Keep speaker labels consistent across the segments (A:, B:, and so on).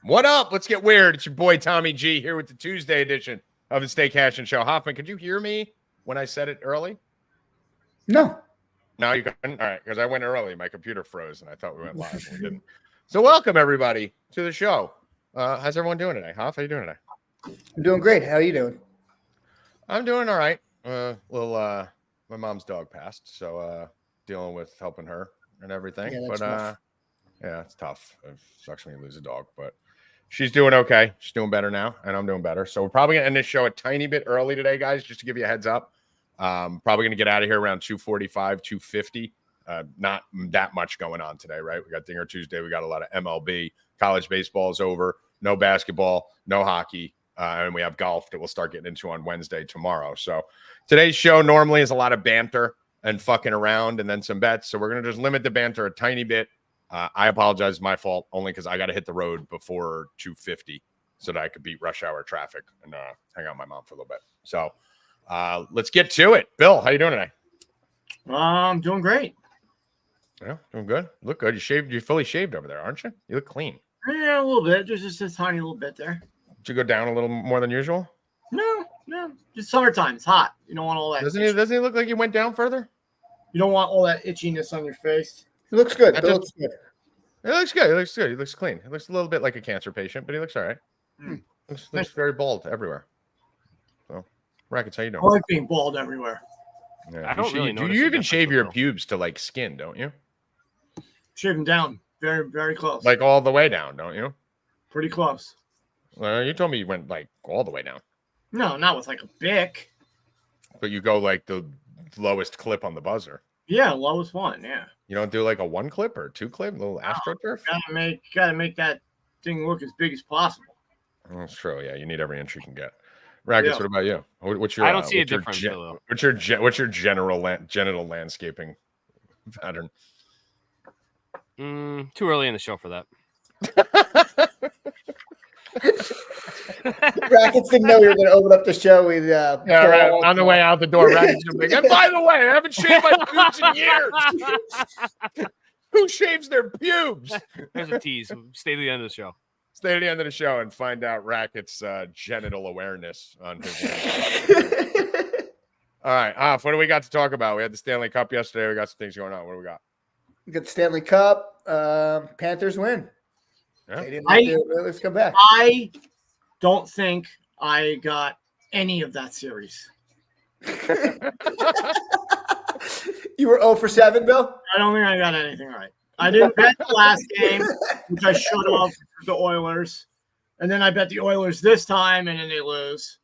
A: What up? Let's get weird. It's your boy Tommy G here with the Tuesday edition of the Stay Cashin show. Hoffman, could you hear me when I said it early?
B: No.
A: No, you couldn't? All right, because I went early. My computer froze, and I thought we went live, and we didn't. So welcome, everybody, to the show. How's everyone doing today? Hoff, how you doing today?
B: I'm doing great. How are you doing?
A: I'm doing all right. My mom's dog passed, so dealing with helping her and everything.
B: Yeah,
A: but
B: tough.
A: yeah, it's tough. It sucks when you lose a dog, but she's doing okay. She's doing better now, and I'm doing better. So we're probably gonna end this show a tiny bit early today, guys, just to give you a heads up. Probably gonna get out of here around 2:45, 2:50. Not that much going on today, right? We got Dinger Tuesday. We got a lot of MLB. College baseball is over. No basketball, no hockey. And we have golf that we'll start getting into on Wednesday tomorrow. So today's show normally is a lot of banter and fucking around and then some bets. So we're going to just limit the banter a tiny bit. I apologize. It's my fault only because I got to hit the road before 2:50 so that I could beat rush hour traffic and hang out with my mom for a little bit. So let's get to it. Bill, how you doing today?
C: I'm doing great.
A: Yeah, doing good. Look good. You're fully shaved over there, aren't you? You look clean.
C: Yeah, a little bit. There's just a tiny little bit there.
A: Did you go down a little more than usual?
C: No. Just summertime. It's hot. You don't want all that.
A: Doesn't he look like you went down further?
C: You don't want all that itchiness on your face.
B: It looks good.
A: It looks good. He looks clean. He looks a little bit like a cancer patient, but he looks all right. Looks very bald everywhere. So, Rackets, how you doing?
C: I like being bald everywhere.
A: Yeah,
D: I don't really know.
A: You even shave your pubes to like skin, don't you?
C: Shave them down. Very, very close.
A: Like all the way down, don't you?
C: Pretty close.
A: You told me you went like all the way down.
C: No, not with like a bic.
A: But you go like the lowest clip on the buzzer.
C: Yeah, lowest one. Yeah.
A: You don't do like a 1 clip or 2 clip, little AstroTurf?
C: Gotta make that thing look as big as possible.
A: That's true. Yeah, you need every inch you can get. Rackets, What about you? What's your?
D: I don't see a difference.
A: What's your general genital landscaping pattern?
D: Too early in the show for that.
B: Rackets didn't know we were going to open up the show with
A: right. On the way out the door, Rackets gonna be like, and by the way, I haven't shaved my pubes in years. Who shaves their pubes?
D: There's a tease. Stay to the end of the show.
A: Stay to the end of the show and find out Rackets' genital awareness on his. All right, what do we got to talk about? We had the Stanley Cup yesterday. We got some things going on. What do we got?
B: We got the Stanley Cup. Panthers win.
A: Yeah.
B: They didn't let's come back.
C: I don't think I got any of that series.
B: You were 0 for 7, Bill?
C: I don't think I got anything right. I didn't bet the last game, which I should have, the Oilers. And then I bet the Oilers this time, and then they lose.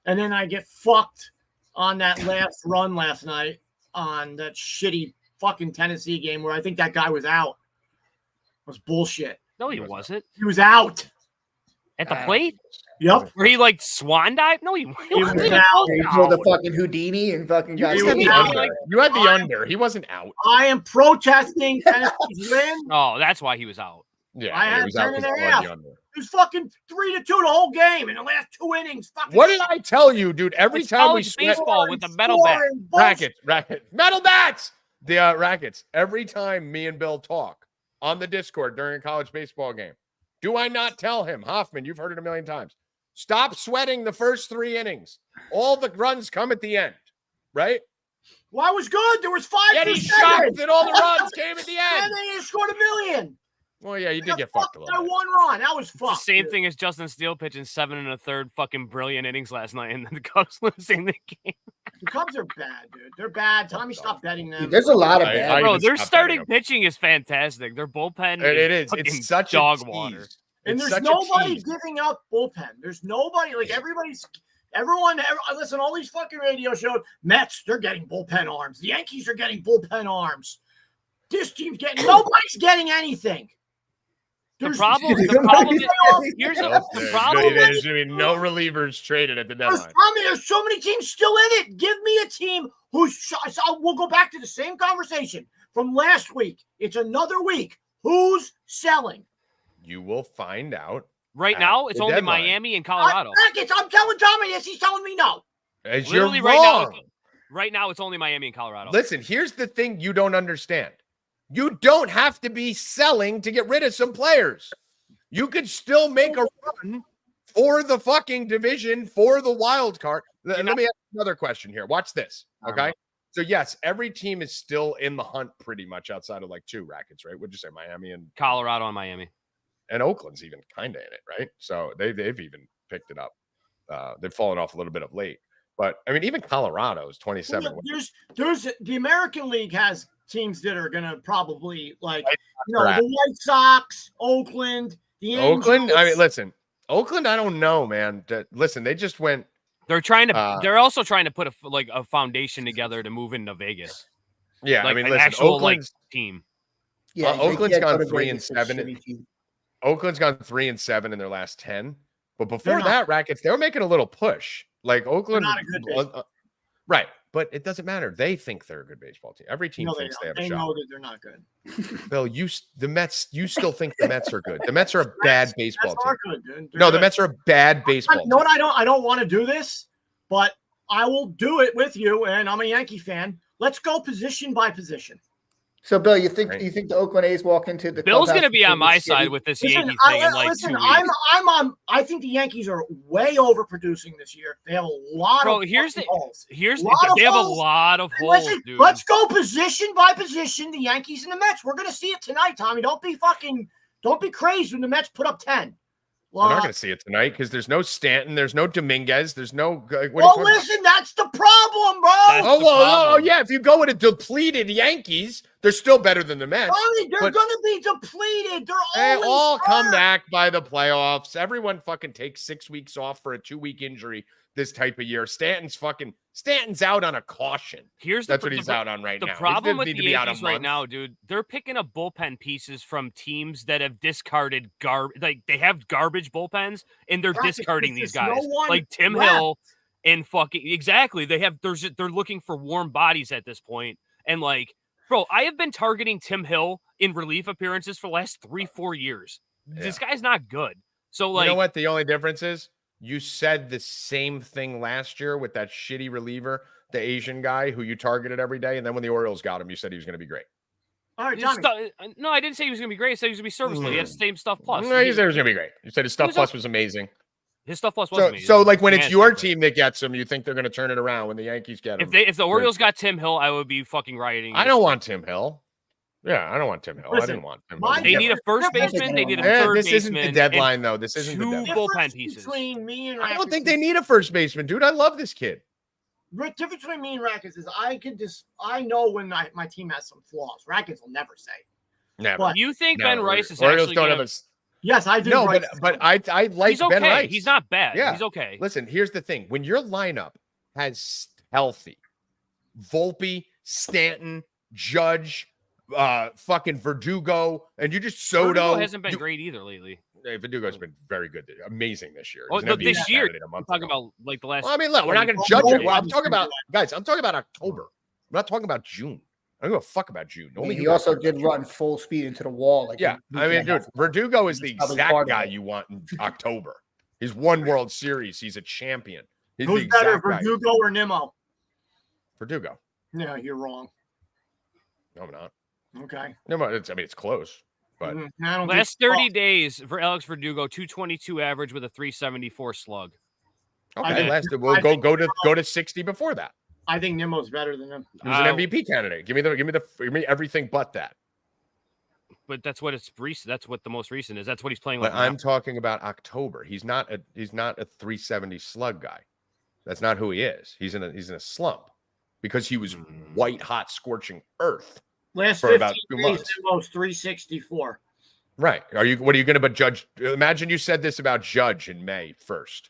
C: And then I get fucked on that last run last night on that shitty fucking Tennessee game where I think that guy was out. It was bullshit.
D: No, he wasn't.
C: He was out.
D: At the plate?
C: Yep.
D: Where he like swan dive? No, he wasn't.
C: was out.
B: He pulled the fucking Houdini and fucking got
A: You had the under. He wasn't out.
C: I am protesting Tennessee's win.
D: Oh, that's why he was out.
A: Yeah,
C: I had
A: he was out
C: 10 and
A: because
C: a
A: he
C: half.
A: had the under.
C: It was fucking 3-2 the whole game in the last 2 innings. Fucking
A: What did I tell you, dude? Every
D: It's
A: time we
D: college
A: sweat,
D: baseball with the metal bat.
A: Rackets, metal bats. The Rackets. Every time me and Bill talk on the Discord during a college baseball game, do I not tell him, Hoffman? You've heard it a million times. Stop sweating the first 3 innings. All the runs come at the end, right?
C: Well, I was good. There was 5
A: Getting shocked that all the runs came at the
C: and
A: end.
C: then he scored $1 million.
A: Well, yeah, you did get fucked a
C: By
A: little bit.
C: 1 run. That was
D: It's
C: fucked.
D: the same
C: dude.
D: thing as Justin Steele pitching 7 1/3 fucking brilliant innings last night, and then the Cubs losing the game.
C: The Cubs are bad, dude. They're bad. Tommy, stop betting them.
B: There's a lot of
A: I-
B: bad.
A: I-
D: Bro,
A: even
D: their
A: stopped
D: starting
A: betting
D: pitching is fantastic. Their bullpen
A: It is.
D: fucking
A: It's such
D: dog
A: a tease.
D: water.
C: And
A: It's
C: there's
A: such a
C: nobody
A: tease.
C: giving up bullpen. There's nobody. Like, listen, all these fucking radio shows, Mets, they're getting bullpen arms. The Yankees are getting bullpen arms. This team's getting, nobody's getting anything.
D: The
C: There's-
D: problem is,
B: There's
D: the problem
A: There's going to be no relievers traded at the deadline.
C: There's so many teams still in it. Give me a team who's. We'll go back to the same conversation from last week. It's another week. Who's selling?
A: You will find out.
D: right
A: at
D: now it's
A: the
D: only
A: deadline.
D: Miami and Colorado.
C: I'm telling Tommy this. He's telling me no.
A: As
D: Literally
A: you're
D: right now,
A: wrong.
D: right now it's only Miami and Colorado.
A: Listen, here's the thing you don't understand. You don't have to be selling to get rid of some players. You could still make a run for the fucking division, for the wild card. Let me ask another question here. Watch this. Okay. So yes, every team is still in the hunt pretty much outside of like 2 Rackets, right? What'd you say? Miami and
D: Colorado and Miami.
A: And Oakland's even kind of in it, right? So they've even picked it up. They've fallen off a little bit of late. But I mean, even Colorado is 27.
C: There's the American League has teams that are gonna probably like the
A: Correct.
C: White Sox, Oakland, the
A: Oakland.
C: Angels.
A: I mean, listen, Oakland. I don't know, man. Listen, they just went.
D: They're trying to. They're also trying to put a foundation together to move into Vegas.
A: Yeah,
D: like,
A: I mean,
D: an
A: listen,
D: actual
A: Oakland's
D: team.
B: Yeah,
A: Oakland's gone 3-7. Oakland's gone 3-7 in their last 10. But before that, Rackets, they were making a little push. Like Oakland,
C: not a good baseball.
A: Right? But it doesn't matter. They think they're a good baseball team. Every team thinks they have a shot.
C: They know that they're not good.
A: Bill, the Mets. You still think the Mets are good? The Mets are a bad baseball team.
C: Good, dude.
A: No, the Mets are a bad baseball team.
C: You know what? I don't want to do this, but I will do it with you. And I'm a Yankee fan. Let's go position by position.
B: So, Bill, you think the Oakland A's walk into the
D: Bill's going to be on my side with this Yankee thing in like 2 weeks.
C: I'm on. I think the Yankees are way overproducing this year. They have a lot of holes. They have a lot of holes, dude. Let's go position by position. The Yankees and the Mets. We're going to see it tonight, Tommy. Don't be crazy when the Mets put up 10.
A: We're not going to see it tonight because there's no Stanton, there's no Dominguez, there's no.
C: Listen, that's the problem, bro.
A: Yeah. If you go with a depleted Yankees, they're still better than the Mets.
C: They're going to be depleted.
A: They all come back by the playoffs. Everyone fucking takes 6 weeks off for a 2-week injury this type of year. Stanton's out on a caution. That's what he's out on right now.
D: The problem with the Yankees right now, dude, they're picking up bullpen pieces from teams that have discarded like they have garbage bullpens and they're discarding these guys. Like Tim Hill and exactly. They're looking for warm bodies at this point. And like, bro, I have been targeting Tim Hill in relief appearances for the last 3-4 years. Yeah. This guy's not good. So like,
A: you know what the only difference is? You said the same thing last year with that shitty reliever, the Asian guy who you targeted every day. And then when the Orioles got him, you said he was going to be great.
C: All right, Tommy.
D: No, I didn't say he was going to be great. I said he was going to be serviceable. He has the same stuff plus.
A: No, you said he was going to be great. You said his stuff plus was amazing.
D: His stuff plus was amazing.
A: So like when it's your team that gets him, you think they're going to turn it around when the Yankees get him.
D: If the Orioles got Tim Hill, I would be fucking rioting.
A: I don't want Tim Hill. Yeah, I don't want Tim Hill. I didn't want Tim Hill.
D: They need a first baseman. They need a third baseman.
A: This isn't the deadline, though. This isn't the deadline.
D: 2 bullpen pieces.
A: I don't think they need a first baseman, dude. I love this kid.
C: The difference between me and Rackets is I know when my team has some flaws. Rackets will never say.
A: Never.
D: But you think Ben Rice is
A: Orioles
D: actually
A: don't
D: gonna...
A: have a...
C: Yes, I do.
A: No, but I like
D: he's okay.
A: Ben Rice.
D: He's not bad.
A: Yeah.
D: He's okay.
A: Listen, here's the thing. When your lineup has healthy Volpe, Stanton, Judge, fucking Verdugo, and you just Soto.
D: Verdugo hasn't been great either lately.
A: Verdugo's been very good, amazing this year.
D: This year, I'm talking about like the last.
A: Well, I mean, look, we're not going to judge it. Well, I'm talking about I'm talking about October. I'm not talking about June. I don't give a fuck about June.
B: He also did run full speed into the wall.
A: I mean, dude, Verdugo is the exact guy you want in October. He's won World Series. He's a champion.
C: Who's better, Verdugo or Nimmo?
A: Verdugo.
C: Yeah, you're wrong.
A: No, I'm not.
C: Okay.
A: No, it's close. But
D: last 30 days for Alex Verdugo, 222 average with a 374 slug.
A: Okay, we'll go to 60 before that.
C: I think Nimmo's better than him.
A: He was an MVP candidate. Give me everything but that.
D: But that's what it's recent. That's what the most recent is. That's what he's playing.
A: But I'm talking about October. He's not a 370 slug guy. That's not who he is. He's in a slump because he was white hot scorching earth.
C: Last
A: for about 2 months.
C: Nimmo's 364.
A: Right. What are you going to Judge? Imagine you said this about Judge in May 1st.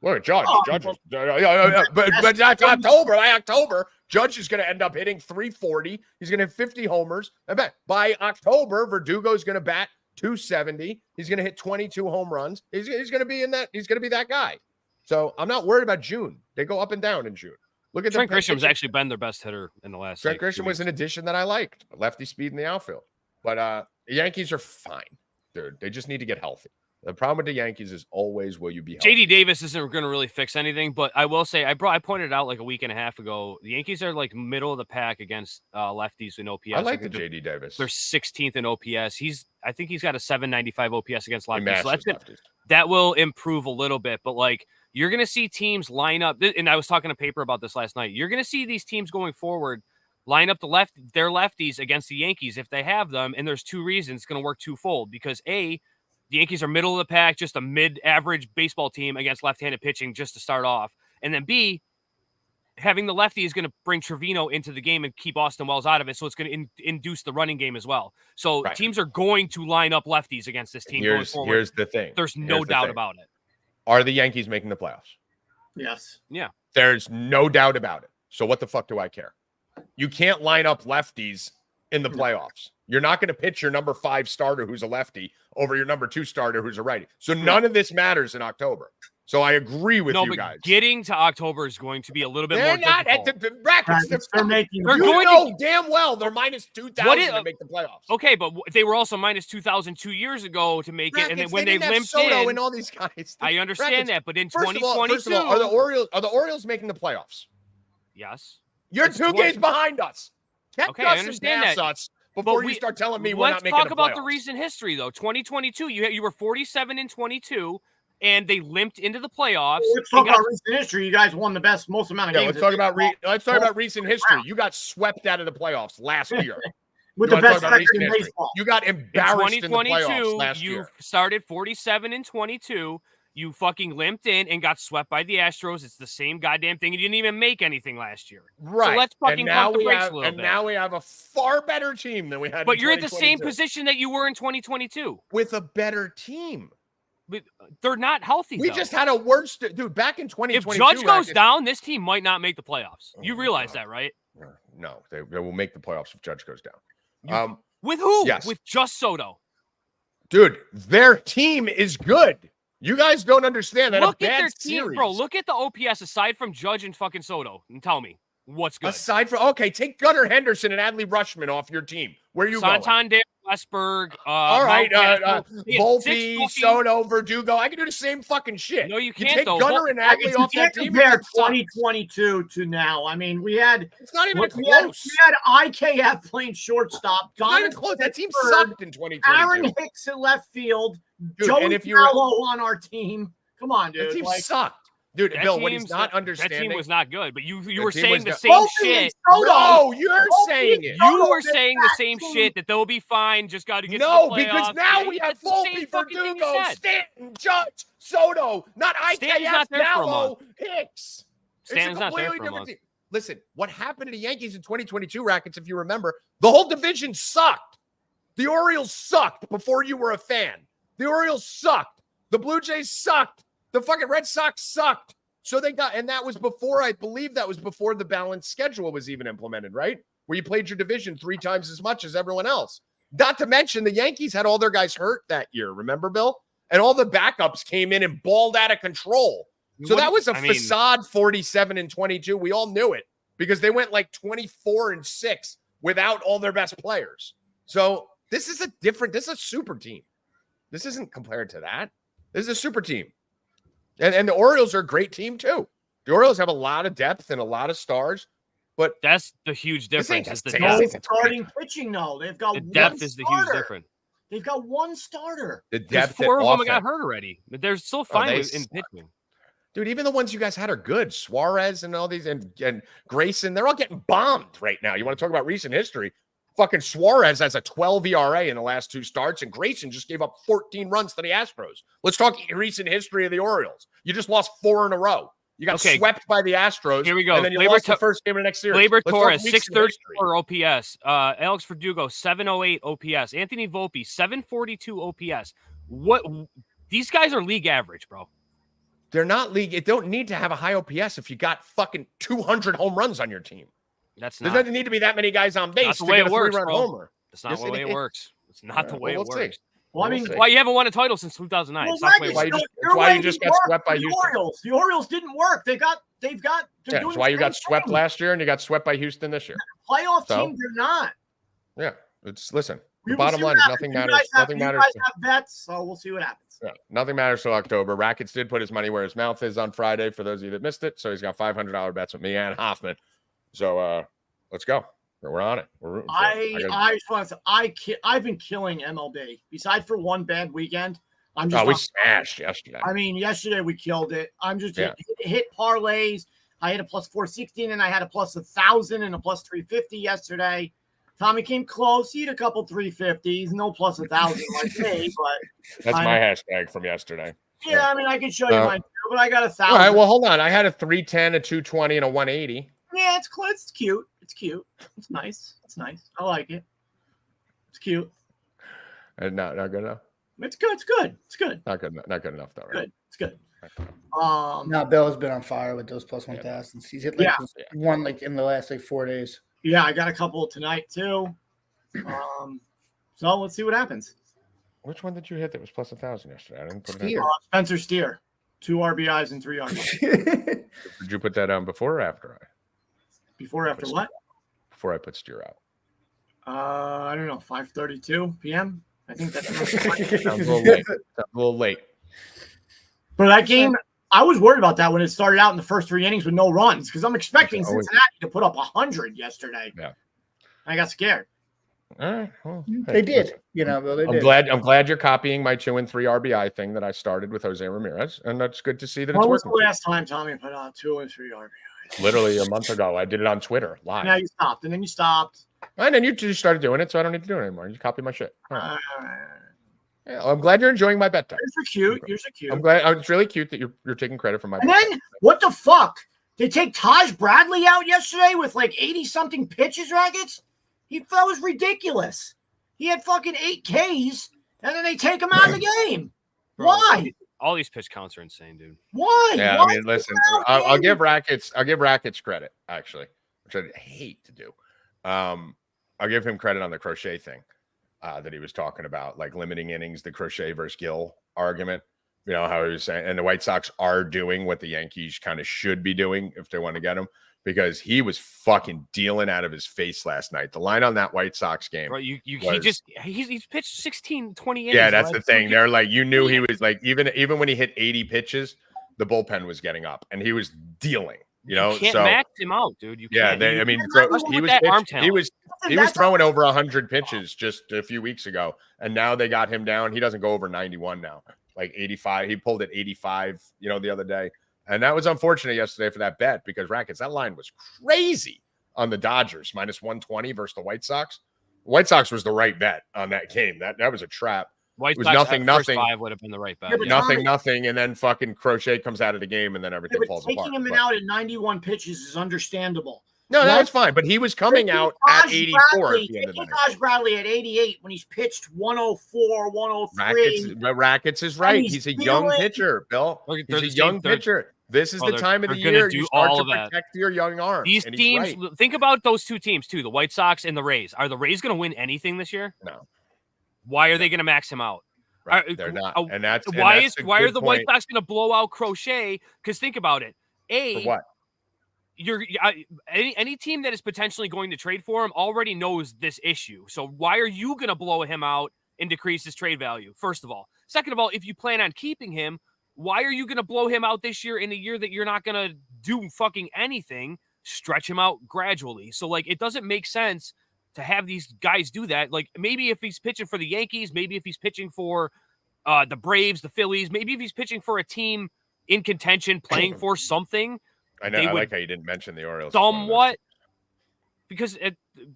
A: Look at Judge. But that's October. By October, Judge is going to end up hitting 340. He's going to hit 50 homers. I bet by October, Verdugo is going to bat 270. He's going to hit 22 home runs. He's going to be in that. He's going to be that guy. So I'm not worried about June. They go up and down in June. Look at
D: Trent Grisham's actually been their best hitter in the last.
A: Trent Grisham was an addition that I liked. Lefty speed in the outfield. But the Yankees are fine, dude. They just need to get healthy. The problem with the Yankees is always, will you be healthy?
D: JD Davis isn't going to really fix anything, but I will say I pointed out like a week and a half ago, the Yankees are like middle of the pack against lefties in OPS.
A: I like the JD Davis.
D: They're 16th in OPS. I think he's got a 795 OPS against lefties. So that's
A: lefties.
D: That will improve a little bit, but like you're going to see teams line up. And I was talking to Paper about this last night. You're going to see these teams going forward line up their lefties against the Yankees if they have them. And there's two reasons it's going to work twofold, because A, the Yankees are middle of the pack, just a mid-average baseball team against left-handed pitching just to start off. And then B, having the lefty is going to bring Trevino into the game and keep Austin Wells out of it. So it's going to induce the running game as well. So teams are going to line up lefties against this team going forward.
A: Here's the thing.
D: There's no doubt about it.
A: Are the Yankees making the playoffs?
C: Yes.
D: Yeah.
A: There's no doubt about it. So what the fuck do I care? You can't line up lefties in the playoffs. You're not going to pitch your number 5 starter who's a lefty over your number 2 starter who's a righty. So none of this matters in October. So I agree with you guys.
D: Getting to October is going to be a little bit more difficult.
A: They're not at the Rackets.
C: They're making.
A: They're going to damn well. They're minus 2,000 to make the playoffs.
D: Okay, but they were also minus 2,000 2 years ago to make it, and then when they limped
A: Soto
D: in,
A: and all these guys.
D: I understand that, but in
A: First
D: 2022,
A: of all, are the Orioles making the playoffs?
D: Yes.
A: You're 2 games behind us.
D: Okay, I understand that.
A: Us before you start telling me we're not making the playoffs.
D: Let's talk about the recent history, though. 2022, you were 47 and 22. And they limped into the playoffs.
C: Let's talk about recent history. You guys won the most amount of games.
A: Let's talk about recent history. You got swept out of the playoffs last year.
C: With the best record in baseball.
A: You got embarrassed in the playoffs last year.
D: You started 47 and 22. You fucking limped in and got swept by the Astros. It's the same goddamn thing. You didn't even make anything last year.
A: Right.
D: So let's fucking pump the brakes a little bit.
A: And now we have a far better team than we had
D: But you're at the same position that you were in 2022.
A: With a better team.
D: They're not healthy.
A: We just had a worse dude back in 2022.
D: If Judge goes down, this team might not make the playoffs. You realize that, right?
A: No, they will make the playoffs if Judge goes down.
D: With who?
A: Yes.
D: With just Soto.
A: Dude, their team is good. You guys don't understand that.
D: Look at their team, bro. Look at the OPS aside from Judge and fucking Soto, and tell me what's good.
A: Aside from take Gunnar Henderson and Adley Rutschman off your team. Where are you going?
D: Santander, Westberg,
A: all right, Volpe, Soto, Verdugo. I can do the same fucking shit.
D: No, you can't.
A: You take Gunnar and Adley off that team.
C: Compare 2022 to now. I mean, we had.
A: It's not even close.
C: We had IKF playing shortstop.
A: Not even close. That team sucked in 2022.
C: Aaron Hicks at left field.
A: Dude,
C: Joey
A: and if you
C: Gallo on our team. Come on, dude.
A: That team sucked. Dude, Bill, what he's not understanding.
D: That team was not good, but you were saying the same shit.
A: No, you're saying it.
D: You were saying the same shit that they'll be fine. Just got to get to the playoffs.
A: Because now we have Volpe, Verdugo, Stanton, Judge, Soto, not IKF, Gallo, Hicks.
D: Stanton's not there for a month.
A: Listen, what happened to the Yankees in 2022, Rackets, if you remember, the whole division sucked. The Orioles sucked before you were a fan. The Orioles sucked. The Blue Jays sucked. The fucking Red Sox sucked. So and that was before, I believe that was before the balanced schedule was even implemented, right? Where you played your division 3 times as much as everyone else. Not to mention the Yankees had all their guys hurt that year. Remember, Bill? And all the backups came in and balled out of control. So that was a facade 47 and 22. We all knew it because they went like 24 and 6 without all their best players. So this is a super team. This isn't compared to that. This is a super team. And the Orioles are a great team, too. The Orioles have a lot of depth and a lot of stars, but
D: that's the huge difference.
C: Is the starting pitching, though. They've got
D: the depth is the huge difference.
C: They've got one starter.
A: The depth
D: 4 of them got hurt already, but they're still fine in pitching.
A: Dude, even the ones you guys had are good. Suarez and all these and Grayson, they're all getting bombed right now. You want to talk about recent history? Fucking Suarez has a 12 ERA in the last 2 starts, and Grayson just gave up 14 runs to the Astros. Let's talk recent history of the Orioles. You just lost 4 in a row. You got swept by the Astros.
D: Here we go.
A: And then you lost the first game of the next series.
D: Gleyber Torres, 634 OPS. Alex Verdugo, 708 OPS. Anthony Volpe, 742 OPS. These guys are league average, bro.
A: They're not league. It don't need to have a high OPS if you got fucking 200 home runs on your team. There doesn't need to be that many guys on base to get a 3-run homer.
D: That's not the way it works. It's not the way it works.
C: Well, I mean,
D: why you haven't won a title since 2009?
C: Well,
A: why you just got swept by Houston.
C: The Orioles didn't work.
A: That's why you got swept last year and you got swept by Houston this year.
C: Playoff team, they're not.
A: Yeah, listen. The bottom line is nothing matters. Nothing matters.
C: You guys have bets, so we'll see what happens.
A: Yeah, nothing matters till October. Rackets did put his money where his mouth is on Friday. For those of you that missed it, so he's got $500 bets with me and Hoffman. So let's go. We're on it. We're rooting for it.
C: I just want to say I've been killing MLB. Besides for one bad weekend, I'm just.
A: We smashed yesterday.
C: I mean, yesterday we killed it. I'm just hit parlays. I had a plus 416 and I had a plus 1,000 and a plus 350 yesterday. Tommy came close. He had a couple 350s, no plus 1,000 like me, but
A: that's my hashtag from yesterday.
C: Yeah, I mean, I can show you mine too, but I got 1,000.
A: All right, well, hold on. I had a 310, a 220, and a 180.
C: Yeah, it's cute. It's cute. It's cute. It's nice. It's nice. I like it. It's cute.
A: And not good enough.
C: It's good. It's good. It's good.
A: Not good enough though. Right?
C: Good. It's good.
B: Now Bill has been on fire with those plus 1,000s. He's hit one like in the last 4 days.
C: Yeah, I got a couple tonight too. So let's see what happens.
A: Which one did you hit that was plus 1,000 yesterday? I didn't put
B: Steer.
A: it in.
C: Spencer Steer, 2 RBIs and 3 RBIs.
A: Did you put that on before or after?
C: Before or after what?
A: Before I put Steer out.
C: I don't know, 5:32 p.m. I think that's
A: Sounds a little late.
C: But that game, I was worried about that when it started out in the first 3 innings with no runs because I'm expecting Cincinnati to put up 100 yesterday.
A: Yeah,
C: I got scared.
A: All right, well,
B: they did. Bill, they did.
A: I'm glad you're copying my 2 and 3 RBI thing that I started with Jose Ramirez, and that's good to see that it's working.
C: When was the last time Tommy put on 2 and 3 RBIs?
A: Literally a month ago. I did it on Twitter live.
C: Now you stopped, and then you stopped.
A: And then you just started doing it, so I don't need to do it anymore. You copy my shit. Right. Yeah, I'm glad you're enjoying my bet time.
C: Yours are cute.
A: I'm glad. It's really cute that you're taking credit for my.
C: And then what the fuck? They take Taj Bradley out yesterday with like 80-something pitches, Rackets. That was ridiculous. He had fucking 8 Ks, and then they take him out of the game.
D: Bro,
C: why?
D: All these pitch counts are insane, dude.
C: Why?
A: Yeah,
C: Why?
A: I mean, listen, I'll give Rackets credit actually, which I hate to do. I'll give him credit on the Crochet thing that he was talking about, like limiting innings, the Crochet versus Gill argument. You know how he was saying, and the White Sox are doing what the Yankees kind of should be doing if they want to get him, because he was fucking dealing out of his face last night. The line on that White Sox game,
D: Bro, he's pitched 16, 20 innings.
A: Yeah, that's the thing. They're like, you knew he was like, even when he hit 80 pitches, the bullpen was getting up and he was dealing. You know,
D: can't max him out, dude. You can't.
A: He was throwing over 100 pitches just a few weeks ago, and now they got him down. He doesn't go over 91 now, like 85. He pulled at 85, the other day, and that was unfortunate yesterday for that bet because Rackets, that line was crazy on the Dodgers minus 120 versus the White Sox. White Sox was the right bet on that game. That was a trap.
D: White
A: it was
D: Sox
A: nothing.
D: First 5 would have been the right bet.
C: Yeah,
A: nothing, and then fucking Crochet comes out of the game, and then everything falls apart.
C: Taking him out at 91 pitches is understandable.
A: No, that's fine. But he was coming out at 84 at the end of the night.
C: Taj Bradley at 88 when he's pitched 104, 103.
A: Rackets is right. He's a young pitcher, Bill. He's a young pitcher. This is the time of the year you start to protect your young arms.
D: These teams, think about those 2 teams too, the White Sox and the Rays. Are the Rays going to win anything this year?
A: No.
D: Why are they going to max him out?
A: Right, they're not, and that's
D: why are the White Sox going to blow out Crochet? Because think about it.
A: What?
D: Any team that is potentially going to trade for him already knows this issue. So why are you going to blow him out and decrease his trade value? First of all. Second of all, if you plan on keeping him, why are you going to blow him out this year in a year that you're not going to do fucking anything? Stretch him out gradually. So like, it doesn't make sense to have these guys do that. Like maybe if he's pitching for the Yankees, maybe if he's pitching for the Braves, the Phillies, maybe if he's pitching for a team in contention, playing for something.
A: I know. I like how you didn't mention the Orioles.
D: Somewhat, because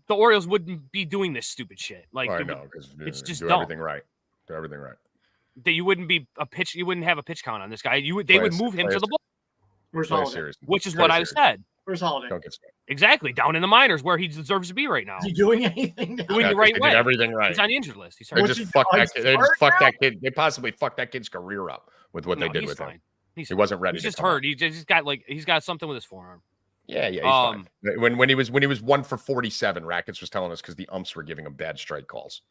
D: the Orioles wouldn't be doing this stupid shit. Like
A: I know, because
D: it's just
A: do
D: dumb.
A: everything right. Do everything right.
D: That you wouldn't be a pitch. You wouldn't have a pitch count on this guy. They would move him to the bullpen.
C: Where's Holiday?
D: Which is what I said.
C: Where's Holiday?
A: Don't get started.
D: Exactly, down in the minors where he deserves to be right now.
C: Is he doing anything?
D: Doing the right way.
A: Did everything right.
D: He's on the injured list.
A: They just fucked that kid. They just fucked that kid. They possibly fucked that kid's career up with what they did with him. He wasn't ready.
D: He's just hurt. He's got something with his forearm.
A: Yeah, he's fine. When he was 1 for 47, Rackets was telling us because the umps were giving him bad strike calls.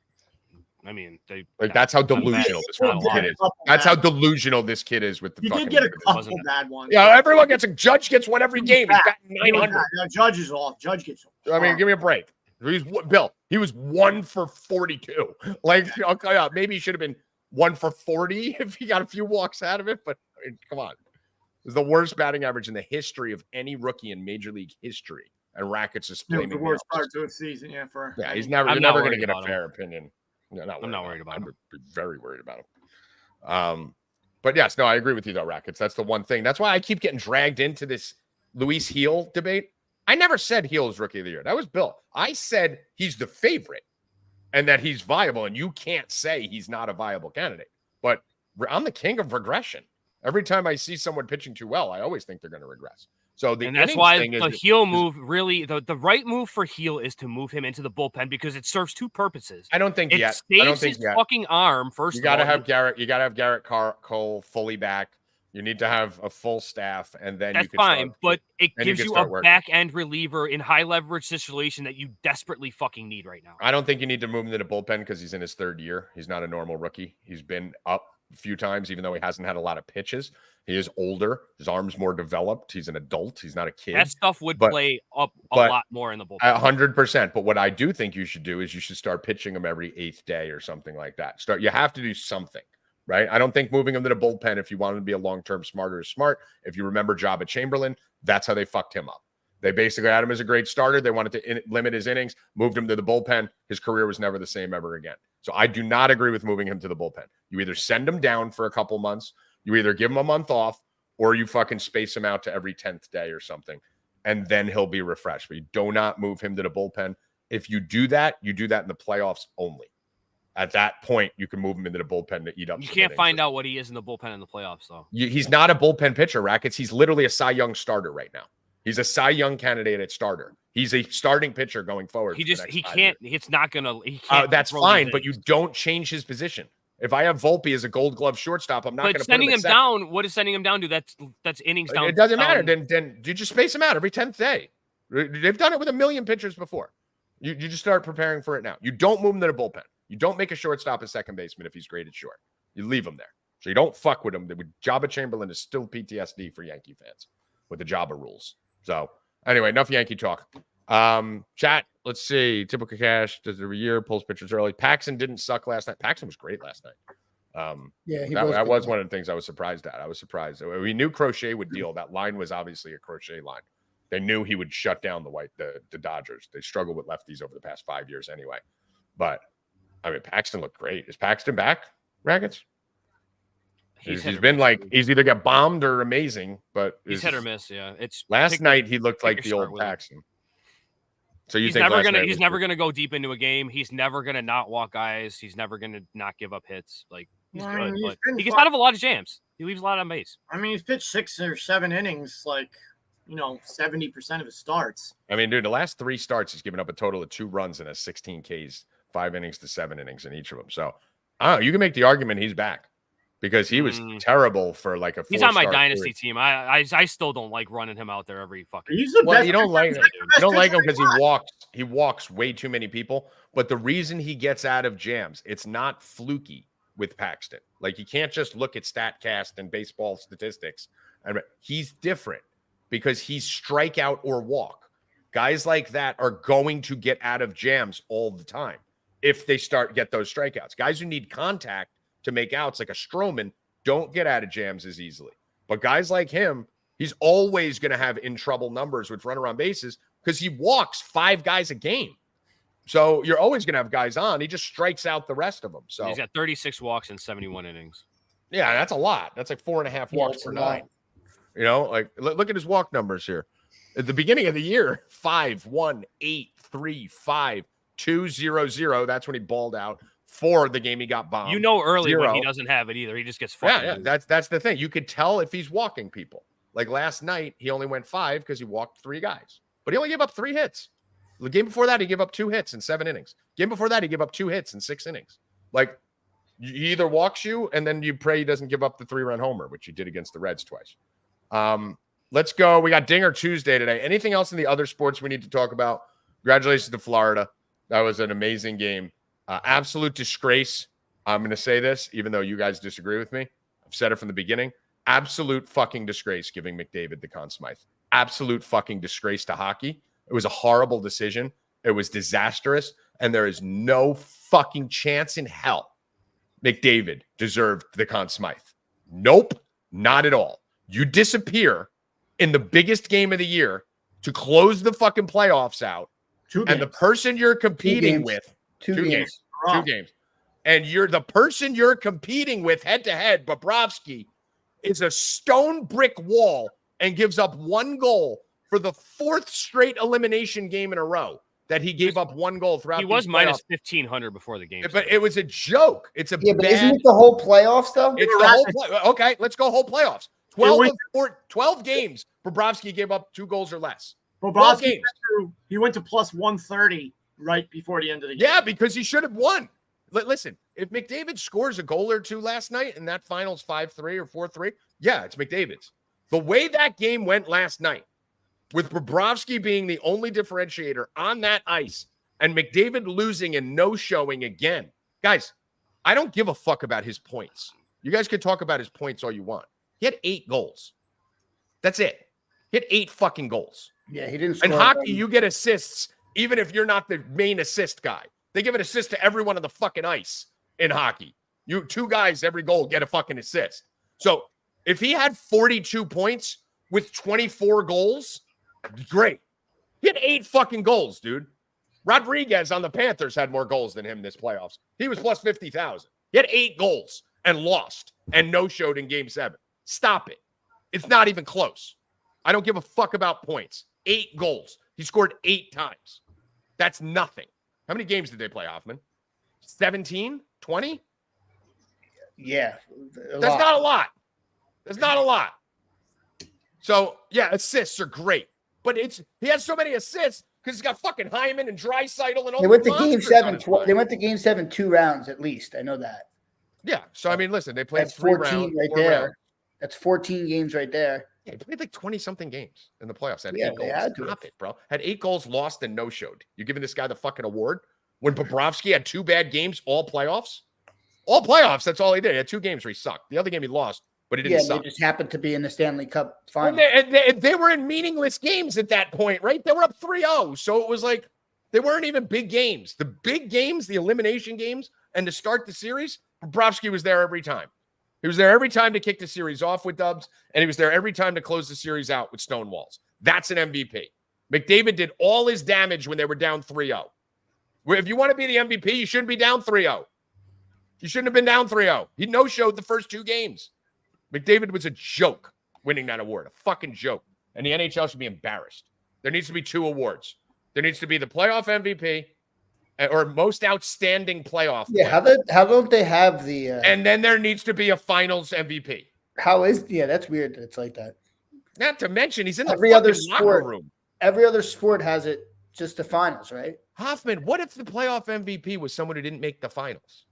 D: I mean,
A: that's how delusional this kid is. That's how delusional this kid is with the.
C: He did get a couple bad ones.
A: Yeah, everyone gets a Judge gets one every game. He's got 900.
C: Judge is off. Judge gets off.
A: I mean, give me a break. He was 1 for 42. Like, okay, maybe he should have been 1 for 40 if he got a few walks out of it. But I mean, come on, it was the worst batting average in the history of any rookie in Major League history. And Rackets is blaming
C: the worst part to a season. Yeah,
A: you're never going to get a fair opinion. No,
D: I'm not worried about him.
A: I'm very worried about him. But yes, no, I agree with you though, Rackets. That's the one thing. That's why I keep getting dragged into this Luis Heel debate. I never said Heel is Rookie of the Year. That was Bill. I said he's the favorite and that he's viable, and you can't say he's not a viable candidate. But I'm the king of regression. Every time I see someone pitching too well, I always think they're going to regress. So
D: that's why the Heel move really the right move for Heel is to move him into the bullpen because it serves two purposes.
A: I don't think
D: it
A: yet.
D: Saves
A: I don't think
D: his fucking arm first.
A: You got to have Garrett. You got to have Garrett Cole fully back. You need to have a full staff, and then
D: that's fine. But it gives you a back end reliever in high leverage situation that you desperately fucking need right now.
A: I don't think you need to move him to the bullpen because he's in his third year. He's not a normal rookie. He's been up a few times, even though he hasn't had a lot of pitches. He is older. His arm's more developed. He's an adult. He's not a kid.
D: That stuff would play up a lot more in the bullpen.
A: 100%. But what I do think you should do is you should start pitching him every 8th day or something like that. You have to do something, right? I don't think moving him to the bullpen, if you want him to be a long-term smarter, is smart. If you remember Jabba Chamberlain, that's how they fucked him up. They basically had him as a great starter. They wanted to limit his innings, moved him to the bullpen. His career was never the same ever again. So I do not agree with moving him to the bullpen. You either send him down for a couple months, you either give him a month off, or you fucking space him out to every 10th day or something, and then he'll be refreshed. But you do not move him to the bullpen. If you do that in the playoffs only. At that point, you can move him into the bullpen to eat up.
D: You can't find out what he is in the bullpen in the playoffs, though.
A: He's not a bullpen pitcher, Rackets. He's literally a Cy Young starter right now. He's a Cy Young candidate at starter. He's a starting pitcher going forward.
D: He can't.
A: Years.
D: It's not gonna. He can't.
A: That's fine, but you don't change his position. If I have Volpe as a Gold Glove shortstop, I'm not going to put him
D: sending him down. What does sending him down do? That's innings down.
A: It doesn't matter. Then you just space him out every 10th day. They've done it with 1 million pitchers before. You just start preparing for it now. You don't move him to the bullpen. You don't make a shortstop a second baseman if he's graded short. You leave him there. So you don't fuck with him. Jabba Chamberlain is still PTSD for Yankee fans with the Jabba rules. So anyway, enough Yankee talk. Chat, let's see. Typical Cash does it every year, pulls pitchers early. Paxton didn't suck last night. Paxton was great last night. That was one of the things I was surprised at. I was surprised. We knew Crochet would deal. That line was obviously a Crochet line. They knew he would shut down the Dodgers. They struggled with lefties over the past 5 years anyway. But I mean, Paxton looked great. Is Paxton back, Rackets? He's been like he's either got bombed or amazing, but
D: he's hit or miss. Yeah, it's
A: last night he looked like the old Paxton. So
D: he's never gonna go deep into a game. He's never gonna not walk guys. He's never gonna not give up hits. Like he's good, but he gets out of a lot of jams. He leaves a lot on base.
C: I mean, he's pitched 6 or 7 innings, like 70% of his starts.
A: I mean, dude, the last 3 starts, he's given up a total of 2 runs and 16 Ks, 5 innings to 7 innings in each of them. So, you can make the argument he's back because he was terrible for like a.
D: He's on my dynasty team. I still don't like running him out there every fucking.
C: He's the best.
A: You don't like him. You don't like him because he walks way too many people. But the reason he gets out of jams, it's not fluky with Paxton. Like you can't just look at StatCast and baseball statistics. And he's different because he's strikeout or walk. Guys like that are going to get out of jams all the time if they get those strikeouts. Guys who need contact to make outs, like a Stroman, don't get out of jams as easily. But guys like him, he's always going to have in trouble numbers with runner on bases because he walks 5 guys a game. So you're always going to have guys on. He just strikes out the rest of them. So
D: he's got 36 walks in 71 innings.
A: Yeah, that's a lot. That's like 4.5 walks per 9. Like look at his walk numbers here. At the beginning of the year, 5, 1, 8, 3, 5, 2, 0, 0. That's when he balled out. 4, the game he got bombed.
D: Early
A: 0.
D: when he doesn't have it either. He just gets fucking.
A: Yeah. That's the thing. You could tell if he's walking people. Like last night, he only went 5 because he walked 3 guys. But he only gave up 3 hits. The game before that, he gave up 2 hits in 7 innings. Game before that, he gave up 2 hits in 6 innings. Like, he either walks you, and then you pray he doesn't give up the 3-run homer, which he did against the Reds twice. Let's go. We got Dinger Tuesday today. Anything else in the other sports we need to talk about? Congratulations to Florida. That was an amazing game. Absolute disgrace. I'm going to say this, even though you guys disagree with me. I've said it from the beginning. Absolute fucking disgrace giving McDavid the Conn Smythe. Absolute fucking disgrace to hockey. It was a horrible decision. It was disastrous. And there is no fucking chance in hell McDavid deserved the Conn Smythe. Nope, not at all. You disappear in the biggest game of the year to close the fucking playoffs out. And the person you're competing with, two games. And you're the person you're competing with head to head, Bobrovsky, is a stone brick wall and gives up one goal for the fourth straight elimination game in a row that he gave up one goal throughout.
D: He was minus 1,500 before the game.
A: But it was a joke. It's a
B: but isn't it the whole playoffs though?
A: It's the whole okay, let's go whole playoffs. 12 games, Bobrovsky gave up 2 goals or less.
C: Bobrovsky he went to plus 130 right before the end of the game.
A: Yeah, because he should have won. Listen, if McDavid scores a goal or 2 last night and that final's 5-3 or 4-3, yeah, it's McDavid's. The way that game went last night, with Bobrovsky being the only differentiator on that ice and McDavid losing and no-showing again. Guys, I don't give a fuck about his points. You guys can talk about his points all you want. He had 8 goals. That's it. He had 8 fucking goals.
B: Yeah, he didn't score.
A: In hockey, you get assists even if you're not the main assist guy. They give an assist to everyone on the fucking ice in hockey. 2 guys every goal get a fucking assist. So if he had 42 points with 24 goals, great. He had 8 fucking goals, dude. Rodriguez on the Panthers had more goals than him this playoffs. He was plus 50,000. He had 8 goals and lost and no-showed in game 7. Stop it. It's not even close. I don't give a fuck about points. 8 goals. He scored 8 times. That's nothing. How many games did they play, Hoffman? 17? 20?
B: Yeah.
A: That's not a lot. That's not a lot. So, yeah, assists are great. But he has so many assists because he's got fucking Hyman and Draisaitl and all.
B: They went to game 7. They went to game 7 2 rounds at least. I know that.
A: Yeah. So I mean, listen, they played
B: That's
A: 3
B: 14
A: rounds
B: right there. Rounds. That's 14 games right there.
A: Yeah, he played like 20-something games in the playoffs. Had 8 goals. Stop it, bro. Had 8 goals, lost, and no-showed. You're giving this guy the fucking award? When Bobrovsky had 2 bad games all playoffs? All playoffs, that's all he did. He had 2 games where he sucked. The other game he lost, but he didn't suck.
B: They just happened to be in the Stanley Cup final.
A: They were in meaningless games at that point, right? They were up 3-0. So it was like they weren't even big games. The big games, the elimination games, and to start the series, Bobrovsky was there every time. He was there every time to kick the series off with dubs, and he was there every time to close the series out with stone walls. That's an MVP. McDavid did all his damage when they were down 3-0. If you want to be the MVP, you shouldn't be down 3-0. You shouldn't have been down 3-0. He no-showed the first 2 games. McDavid was a joke winning that award, a fucking joke. And the NHL should be embarrassed. There needs to be 2 awards. There needs to be the playoff MVP or most outstanding playoff.
B: Yeah, how don't they have the?
A: And then there needs to be a finals MVP.
B: That's weird. It's like that.
A: Not to mention, he's in
B: every other
A: locker room.
B: Every other sport has it. Just the finals, right?
A: Hoffman, what if the playoff MVP was someone who didn't make the finals?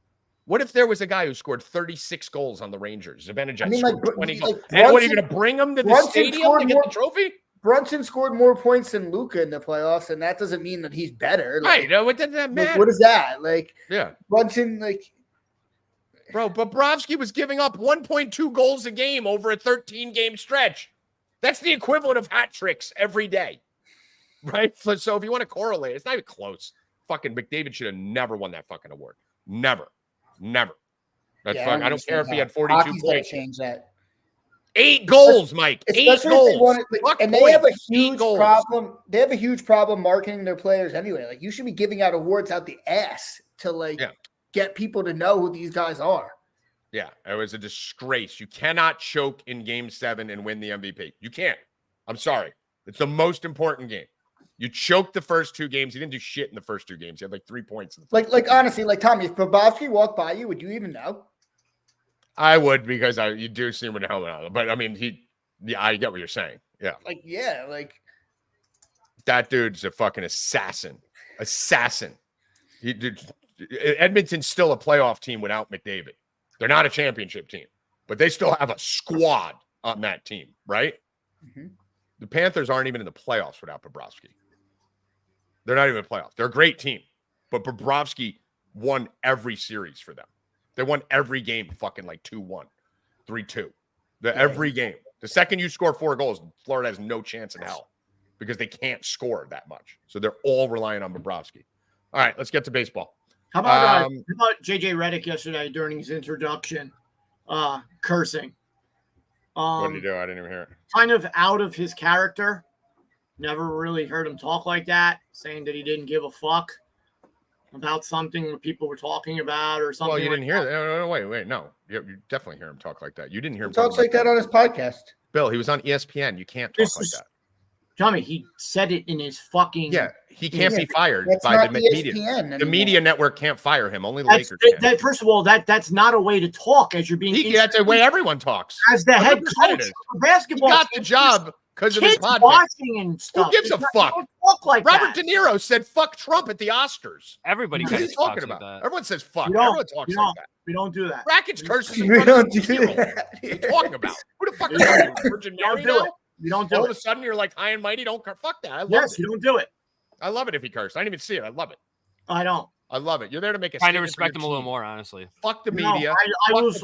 A: What if there was a guy who scored 36 goals on the Rangers? Zibanejad scored 20 goals. And what, are you going to bring him to the stadium to get the trophy?
B: Brunson scored more points than Luka in the playoffs, and that doesn't mean that he's better.
A: Right. What does that matter?
B: What is that?
A: Yeah.
B: Brunson,
A: Bro, Bobrovsky was giving up 1.2 goals a game over a 13-game stretch. That's the equivalent of hat tricks every day. Right? So if you want to correlate, it's not even close. Fucking McDavid should have never won that fucking award. Never. I don't care if he had 42 points.
B: Change that.
A: 8 goals, Mike. 8 goals.
B: They have a huge problem. They have a huge problem marketing their players anyway. You should be giving out awards out the ass to get people to know who these guys are.
A: Yeah, it was a disgrace. You cannot choke in game 7 and win the MVP. You can't. I'm sorry. It's the most important game. You choked the first 2 games. He didn't do shit in the first 2 games. He had 3 points.
B: Honestly, Tommy, if Bobrovsky walked by you, would you even know?
A: I would, because you do see him with a helmet on. But I mean, I get what you're saying. Yeah. That dude's a fucking assassin. Edmonton's still a playoff team without McDavid. They're not a championship team, but they still have a squad on that team, right? Mm-hmm. The Panthers aren't even in the playoffs without Bobrovsky. They're not even in the playoffs. They're a great team, but Bobrovsky won every series for them. They won every game fucking 2-1, 3-2. Every game. The second you score 4 goals, Florida has no chance in hell because they can't score that much. So they're all relying on Bobrovsky. All right, let's get to baseball.
C: How about JJ Redick yesterday during his introduction, cursing?
A: What did he do? I didn't even hear it.
C: Kind of out of his character. Never really heard him talk like that, saying that he didn't give a fuck about something that people were talking about or something.
A: Well, you didn't hear that. No, wait. No, you definitely hear him talk like that. You didn't hear him
B: talks like that on his podcast.
A: Bill, he was on ESPN. You can't talk like that.
C: Tommy, he said it in his fucking.
A: Yeah, he can't be fired
B: that's
A: by
B: not
A: the
B: ESPN
A: media.
B: anymore.
A: The media network can't fire him. Only the Lakers can.
C: First of all, that's not a way to talk as you're being.
A: That's the way everyone talks.
C: As the head coach of basketball,
A: he got the job because of his podcast.
C: Watching and stuff.
A: Who gives a fuck?
C: Like
A: Robert De Niro said "fuck Trump" at the Oscars.
D: Everybody
A: what are you talking about?
D: Like that.
A: Everyone says "fuck." Everyone talks like that.
C: We don't do that.
A: Rackets curses.
B: We don't do that.
A: What are you talking about? Who the fuck are you? Virgin Mary now?
C: You don't do
A: All
C: it.
A: of a sudden, you're like high and mighty. Don't fuck that. I love it.
C: You don't do it.
A: I love it if he cursed. I didn't even see it. I love it.
C: I don't.
A: I love it. You're there to make a.
D: Kind of respect him a little more, honestly.
A: Fuck the media.
C: I lose.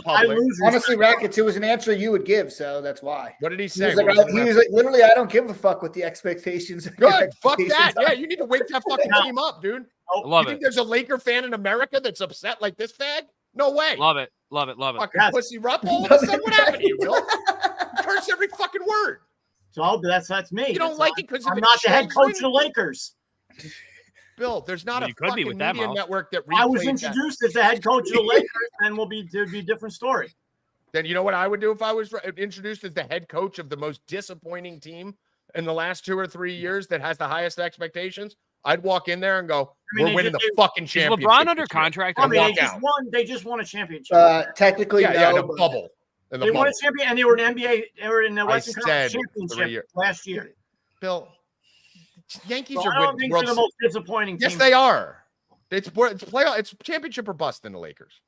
B: Honestly, Rackets, it was an answer you would give, so that's why.
A: What did he say?
B: He was like, literally, I don't give a fuck what the expectations.
A: Good. Fuck that. Yeah, you need to wake that fucking team up, dude.
D: I love
A: you think there's a Laker fan in America that's upset like this fag? No way.
D: Love it.
A: Fucking pussy Rupp. All of a sudden, what happened to you, Bill? You curse every fucking word.
C: So that's me.
A: You don't like it because
C: I'm not the head coach of the Lakers.
A: Bill, there's not a fucking media network that
C: I was introduced as the head coach of the Lakers, and there'd be a different story.
A: Then you know what I would do if I was introduced as the head coach of the most disappointing team in the last 2 or 3 years that has the highest expectations? I'd walk in there and go, "We're winning the fucking championship."
D: Is LeBron under contract?
C: They just won a championship.
B: Technically,
A: no. In a bubble.
C: They won a championship, and they were in NBA. They were in the Western Conference Championship last year.
A: Bill, Yankees
C: I don't think they're the most disappointing team.
A: Yes, they are. It's playoff. It's championship or bust in the Lakers.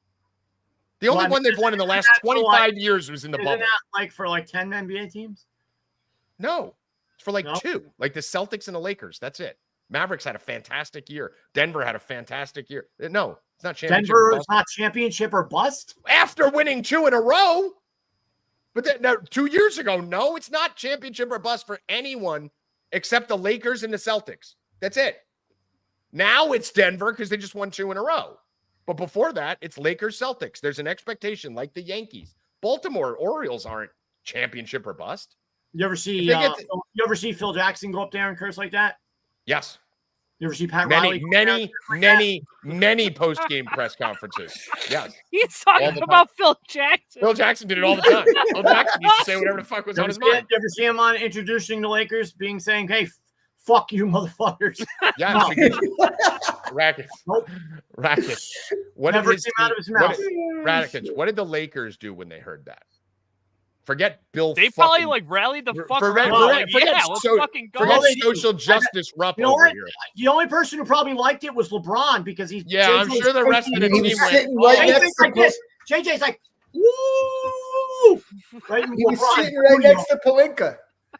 A: The only one they've won in the last 25 years was in the bubble.
C: Isn't that for 10 NBA teams?
A: No, it's for 2, like the Celtics and the Lakers. That's it. Mavericks had a fantastic year. Denver had a fantastic year. No, it's not championship.
C: Denver is not championship or bust
A: after winning 2 in a row. But 2 years ago, no, it's not championship or bust for anyone except the Lakers and the Celtics. That's it. Now it's Denver because they just won 2 in a row. But before that, it's Lakers, Celtics. There's an expectation like the Yankees. Baltimore Orioles aren't championship or bust.
C: You ever see Phil Jackson go up there and curse like that?
A: Yes.
C: You ever see Pat Riley?
A: Many post-game press conferences. Yes.
D: He's talking about Phil Jackson.
A: Phil Jackson did it all the time. Phil Jackson used to say whatever the fuck was on his mind.
C: You ever see him on introducing the Lakers saying, "Hey, fuck you, motherfuckers"?
A: Yeah. Rackets.
C: Nope.
A: Rackets.
C: Never came out of his mouth.
A: Rackets. What did the Lakers do when they heard that? Forget Bill.
D: They probably rallied the fuck around. Let's fucking go.
A: Forget social justice Rupp over here.
C: The only person who probably liked it was LeBron because he's.
A: Yeah, I'm sure the rest of the team
C: went. JJ's like, woo!
B: He was sitting right next to Pelinka.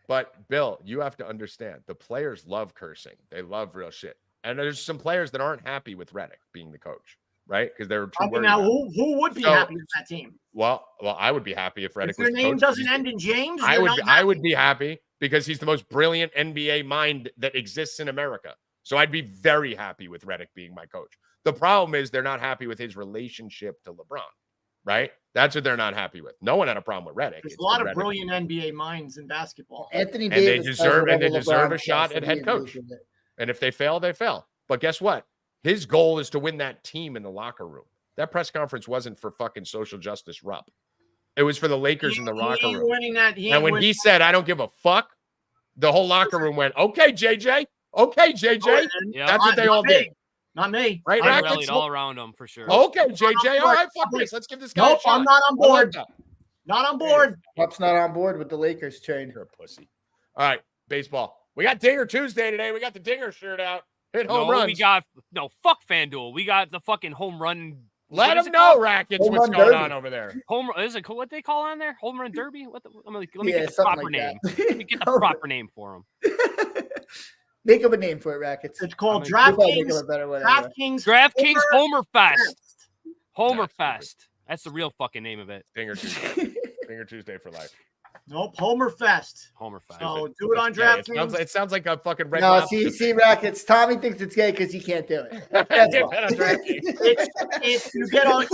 A: But Bill, you have to understand, the players love cursing. They love real shit. And there's some players that aren't happy with Redick being the coach, right? Because they're too worried.
C: Now, who would be happy with that team?
A: Well, I would be happy if Redick was the coach.
C: If your name doesn't end in James,
A: I would be happy because he's the most brilliant NBA mind that exists in America. So I'd be very happy with Redick being my coach. The problem is they're not happy with his relationship to LeBron, right? That's what they're not happy with. No one had a problem with Redick.
C: There's a lot of brilliant NBA minds in basketball.
B: Anthony Davis
A: they deserve a shot at head coach. And if they fail, they fail. But guess what? His goal is to win that team in the locker room. That press conference wasn't for fucking social justice Rupp. It was for the Lakers in the locker room. And when he said, "I don't give a fuck," the whole locker room went, "Okay, JJ. Okay, JJ." That's what they all did.
C: Not me.
A: Right?
D: I rallied all around him for sure.
A: Okay, JJ. All right, fuck this. Let's give this guy a shot.
C: I'm not on board. Not on board.
B: Rupp's not on board with the Lakers train.
A: You're a pussy. All right, baseball. We got Dinger Tuesday today. We got the Dinger shirt out. Hit home runs.
D: Fuck FanDuel. We got the fucking home run.
A: Let them know, Rackets, what's going on over there.
D: Is it what they call on there? Home run derby? Let me get the proper name.
B: Let
D: me get the proper name for them.
B: Make up a name for it, Rackets.
C: It's called DraftKings
D: Homer Fest. Homer Fest. That's the real fucking name of it.
A: Dinger Tuesday. Dinger Tuesday for life.
C: Nope, Homer Fest.
D: Homer Fest.
C: So do it on DraftKings.
A: It sounds like a fuking red.
B: No, see, Rackets. Tommy thinks it's gay because he can't do it. That's
C: It's you get on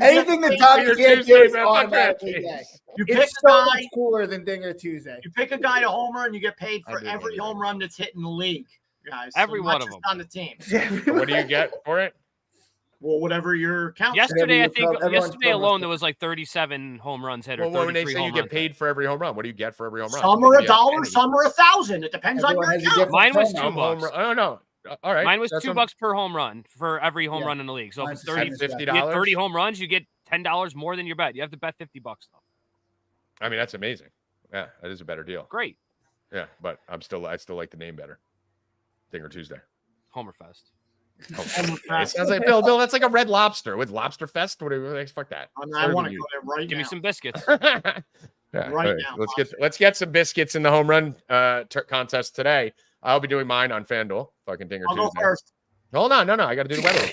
B: anything that Tommy can't do is automatically gay.
C: It's
B: so much cooler than Dinger Tuesday.
C: You pick a guy to homer and you get paid for every home run that's hit in the league, guys.
D: Every one of
C: them
D: on
C: the team.
A: What do you get for it?
C: Well, whatever your count.
D: Yesterday, I think yesterday alone there was like 37 home runs hit. Or
A: when they say you get paid for every home run, what do you get for every home run?
C: Some are $1, some are $1,000. It depends on your account.
D: Mine was $2.
A: Oh no. All right.
D: Mine was $2 per home run for every home run in the league. So if it's $50, 30 home runs, you get $10 more than your bet. You have to bet $50 though.
A: I mean, that's amazing. Yeah, that is a better deal.
D: Great.
A: Yeah, but I still like the name better. Dinger Tuesday.
D: Homer Fest.
A: It sounds like Bill. That's like a Red Lobster with Lobster Fest. What do you fuck that?
C: I want to go there right now.
D: Give me some biscuits.
C: Right now.
A: Let's get some biscuits in the home run contest today. I'll be doing mine on FanDuel. Fucking Dinger Tuesday.
C: I'll go first.
A: Hold on, no, I got to do the weather.
C: What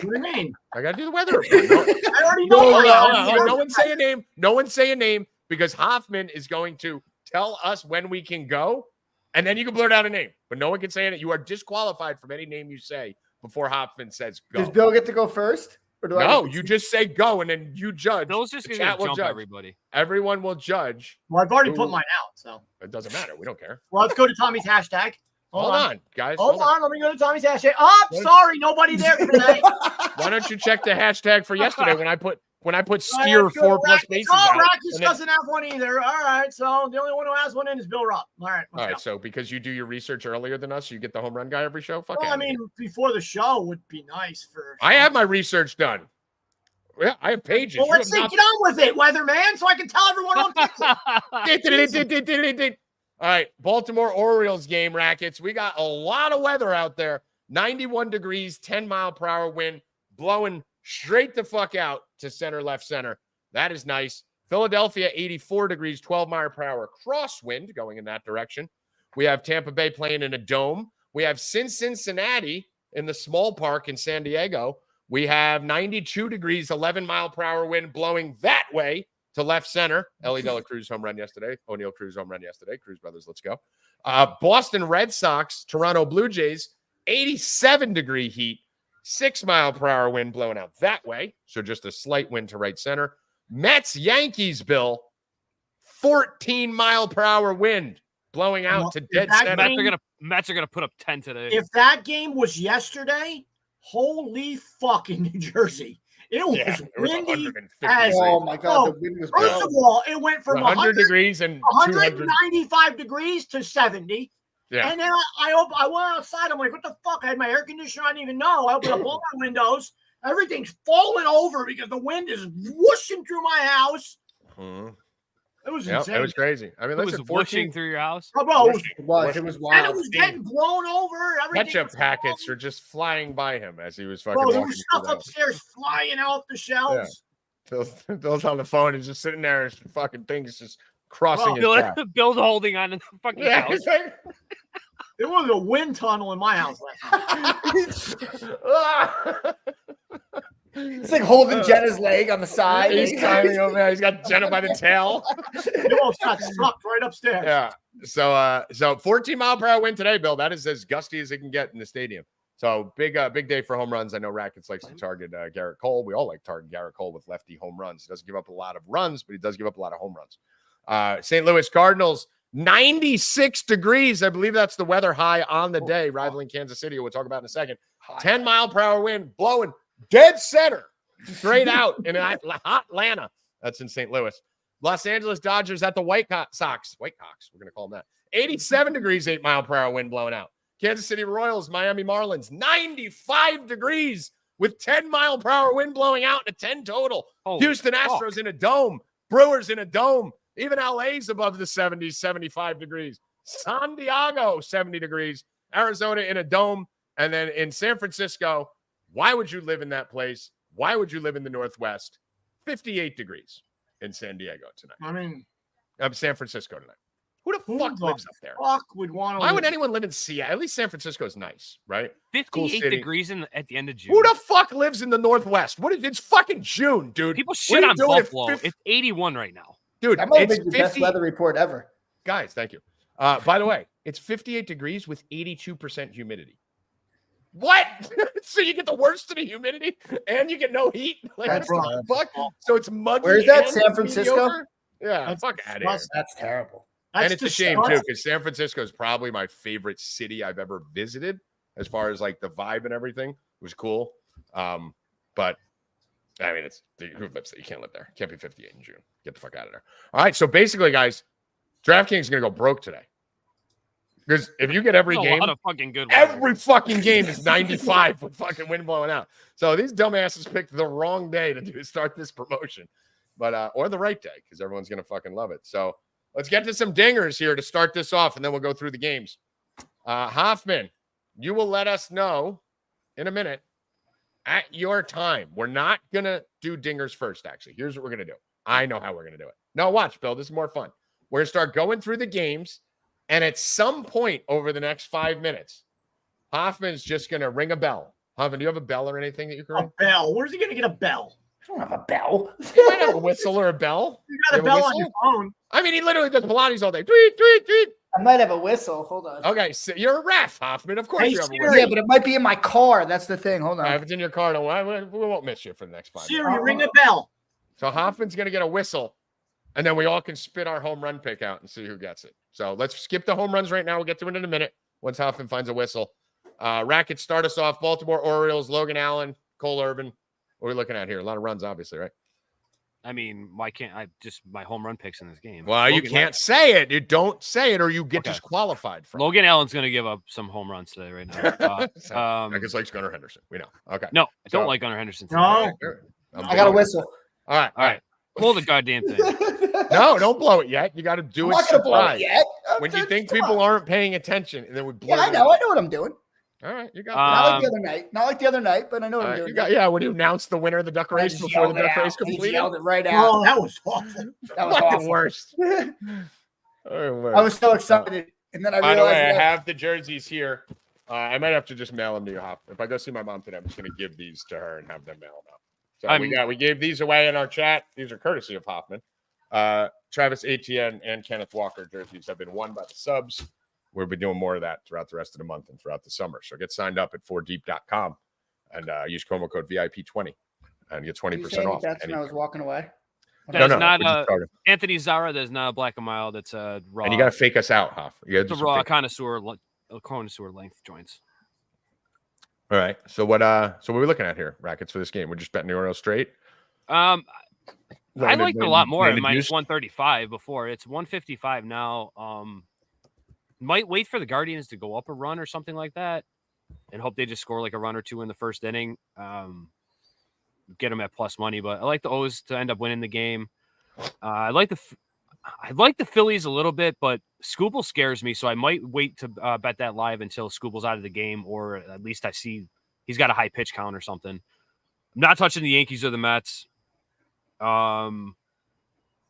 C: do you mean?
A: I got to do the weather report. No,
C: I already know.
A: No one say a name. No one say a name because Hoffman is going to tell us when we can go, and then you can blurt out a name. But no one can say it. You are disqualified from any name you say before Hoffman says go.
B: Does Bill get to go first? Or do
A: no, you just say go, and then you judge.
D: Bill's just going to jump everybody.
A: Everyone will judge.
C: Well, I've already put mine out, so.
A: It doesn't matter. We don't care.
C: Well, let's go to Tommy's hashtag.
A: Hold on, guys.
C: Hold on. Let me go to Tommy's hashtag. Oh, sorry. Nobody there today.
A: Why don't you check the hashtag for yesterday when I put steer 4+ bases out?
C: Rackets doesn't have one either. All right. So the only one who has one in is Bill Rupp. All right.
A: All right. So because you do your research earlier than us, you get the home run guy every show? Fuck
C: I mean, before the show would be nice for.
A: I have my research done. Yeah, I have pages.
C: Well, let's get on with it, weatherman, so I can tell everyone on.
A: All right, Baltimore Orioles game, Rackets. We got a lot of weather out there. 91 degrees, 10-mile-per-hour wind, blowing straight the fuck out to left center. That is nice. Philadelphia, 84 degrees, 12-mile-per-hour crosswind going in that direction. We have Tampa Bay playing in a dome. We have Cincinnati in the small park in San Diego. We have 92 degrees, 11-mile-per-hour wind blowing that way to left center. Ellie De La Cruz home run yesterday. O'Neal Cruz home run yesterday. Cruz brothers, let's go. Boston Red Sox, Toronto Blue Jays, 87-degree heat, 6-mile-per-hour wind blowing out that way. So just a slight wind to right center. Mets, Yankees, Bill, 14-mile-per-hour wind blowing out to dead center.
D: Mets are gonna put up 10 today.
C: If that game was yesterday, holy fucking New Jersey. It was windy as
B: oh my god! The wind was
C: first of all, it went from
A: 100 degrees and
C: 195 degrees to 70.
A: Yeah.
C: And then I went outside. I'm like, what the fuck? I had my air conditioner. I didn't even know. I opened up all my windows. Everything's falling over because the wind is whooshing through my house. It was insane.
A: It was crazy. I mean,
D: it was whooshing through your house.
C: Oh, bro,
B: it was wild.
C: And it was getting blown over.
A: Ketchup packets are just flying by him as he was fucking.
C: Bro, there was stuff upstairs flying off the shelves.
A: Yeah. Bill's on the phone and just sitting there, and fucking things just crossing his path.
D: Bill's holding on to the fucking house.
C: There was a wind tunnel in my house last night.
B: It's like holding Jenna's leg on the side.
A: He's climbing over there. He's got Jenna by the tail.
C: He almost got sucked right upstairs.
A: Yeah. So 14-mile-per-hour wind today, Bill. That is as gusty as it can get in the stadium. So big day for home runs. I know Rackets likes to target Garrett Cole. We all like target Garrett Cole with lefty home runs. He doesn't give up a lot of runs, but he does give up a lot of home runs. St. Louis Cardinals, 96 degrees. I believe that's the weather high on the day, rivaling Kansas City. We'll talk about in a second. 10-mile-per-hour wind blowing dead center, straight out in Atlanta. That's in St. Louis. Los Angeles Dodgers at the White Sox. We're going to call them that. 87 degrees, 8-mile-per-hour wind blowing out. Kansas City Royals, Miami Marlins, 95 degrees with 10-mile-per-hour wind blowing out to 10 total. Houston Astros in a dome. Brewers in a dome. Even LA's above the 70s, 75 degrees. San Diego, 70 degrees. Arizona in a dome. And then in San Francisco, why would you live in that place? Why would you live in the Northwest? 58 degrees in San Diego tonight.
C: I mean,
A: San Francisco tonight. Who the fuck lives up there?
C: Why
A: would anyone live in Seattle? At least San Francisco is nice, right?
D: 58 degrees at the end of June.
A: Who the fuck lives in the Northwest? It's fucking June, dude.
D: People shit on Buffalo. It's 81 right now.
A: Dude,
B: that might
A: it's
B: be the best weather report ever.
A: Guys, thank you. By the way, it's 58 degrees with 82% humidity. What? So you get the worst of the humidity and you get no heat? Like,
B: That's
A: fuck? So it's muggy.
B: Where's that, San Francisco?
A: Mediocre? Yeah,
C: That's
A: fuck out of here.
B: That's terrible.
A: And it's a shame, too, because San Francisco is probably my favorite city I've ever visited as far as, like, the vibe and everything. It was cool. But, I mean, who lives there? You can't live there. Can't be 58 in June. Get the fuck out of there. All right, so basically, guys, DraftKings is going to go broke today. Because if you get every game,
D: a lot of fucking good
A: every fucking game is 95 with fucking wind blowing out. So these dumbasses picked the wrong day to start this promotion. But, or the right day, because everyone's going to fucking love it. So, let's get to some dingers here to start this off, and then we'll go through the games. Hoffman, you will let us know in a minute at your time. We're not going to do dingers first, actually. Here's what we're going to do. I know how we're going to do it. No, watch, Bill. This is more fun. We're going to start going through the games, and at some point over the next 5 minutes, Hoffman's just going to ring a bell. Hoffman, do you have a bell or anything that you can ring?
C: A bell? Where's he going to get a bell?
B: I don't have a bell.
A: You might have a whistle or a bell.
C: You got a bell on your phone.
A: I mean, he literally does Pilates all day. Tweet, tweet, tweet.
B: I might have a whistle. Hold on.
A: Okay, so you're a ref, Hoffman. Of course
C: Hey,
A: you have a
C: Siri.
A: whistle.
B: Yeah, but it might be in my car. That's the thing. Hold on.
A: If it's in your car, don't worry. We won't miss you for the next 5 minutes.
C: Siri, ring a bell.
A: So Hoffman's going to get a whistle, and then we all can spit our home run pick out and see who gets it. So let's skip the home runs right now. We'll get to it in a minute once Hoffman finds a whistle. Rackets start us off. Baltimore Orioles, Logan Allen, Cole Irvin. What are we looking at here? A lot of runs, obviously, right?
D: I mean, why can't I just my home run picks in this game?
A: Well, you can't say it. You don't say it, or you get disqualified from
D: Logan Allen's going to give up some home runs today, right now.
A: I guess likes Gunnar Henderson. We know. Okay.
D: No, I don't like Gunnar Henderson.
C: No.
B: I got a whistle.
A: All right.
D: Blow the goddamn thing.
A: No, don't blow it yet. You got to do
B: I'm
A: it.
B: not gonna blow it yet.
A: When you think people aren't paying attention, and then we blow.
B: Yeah, I know what I'm doing.
A: All right, you got
B: not like the other night, but I know what I'm doing.
A: When you announced the winner of the duck race before the duck race completed.
B: Yelled it right out.
C: Oh, that was awful.
B: That was awful.
A: The worst.
B: I was so excited, and then I realized.
A: By the way, I have the jerseys here. I might have to just mail them to you, Hop. If I go see my mom today, I'm just going to give these to her and have them mail them out. So we gave these away in our chat. These are courtesy of Hoffman. Travis Etienne and Kenneth Walker jerseys have been won by the subs. We'll be doing more of that throughout the rest of the month and throughout the summer. So get signed up at 4deep.com and use promo code VIP20 and get 20% off.
B: That's when I was walking away.
D: That's not Anthony Zara. There's not a black and mild. That's a raw.
A: And you got to fake us out, Hoff.
D: It's a raw connoisseur length joints.
A: All right. So what are we looking at here, Rackets, for this game? We're just betting the Orioles straight.
D: I liked it a lot more at minus 135 before. It's 155 now. Might wait for the Guardians to go up a run or something like that and hope they just score like a run or two in the first inning. Get them at plus money, but I like the O's to end up winning the game. I like the Phillies a little bit, but Scooble scares me, so I might wait to bet that live until Scooble's out of the game, or at least I see he's got a high pitch count or something. I'm not touching the Yankees or the Mets.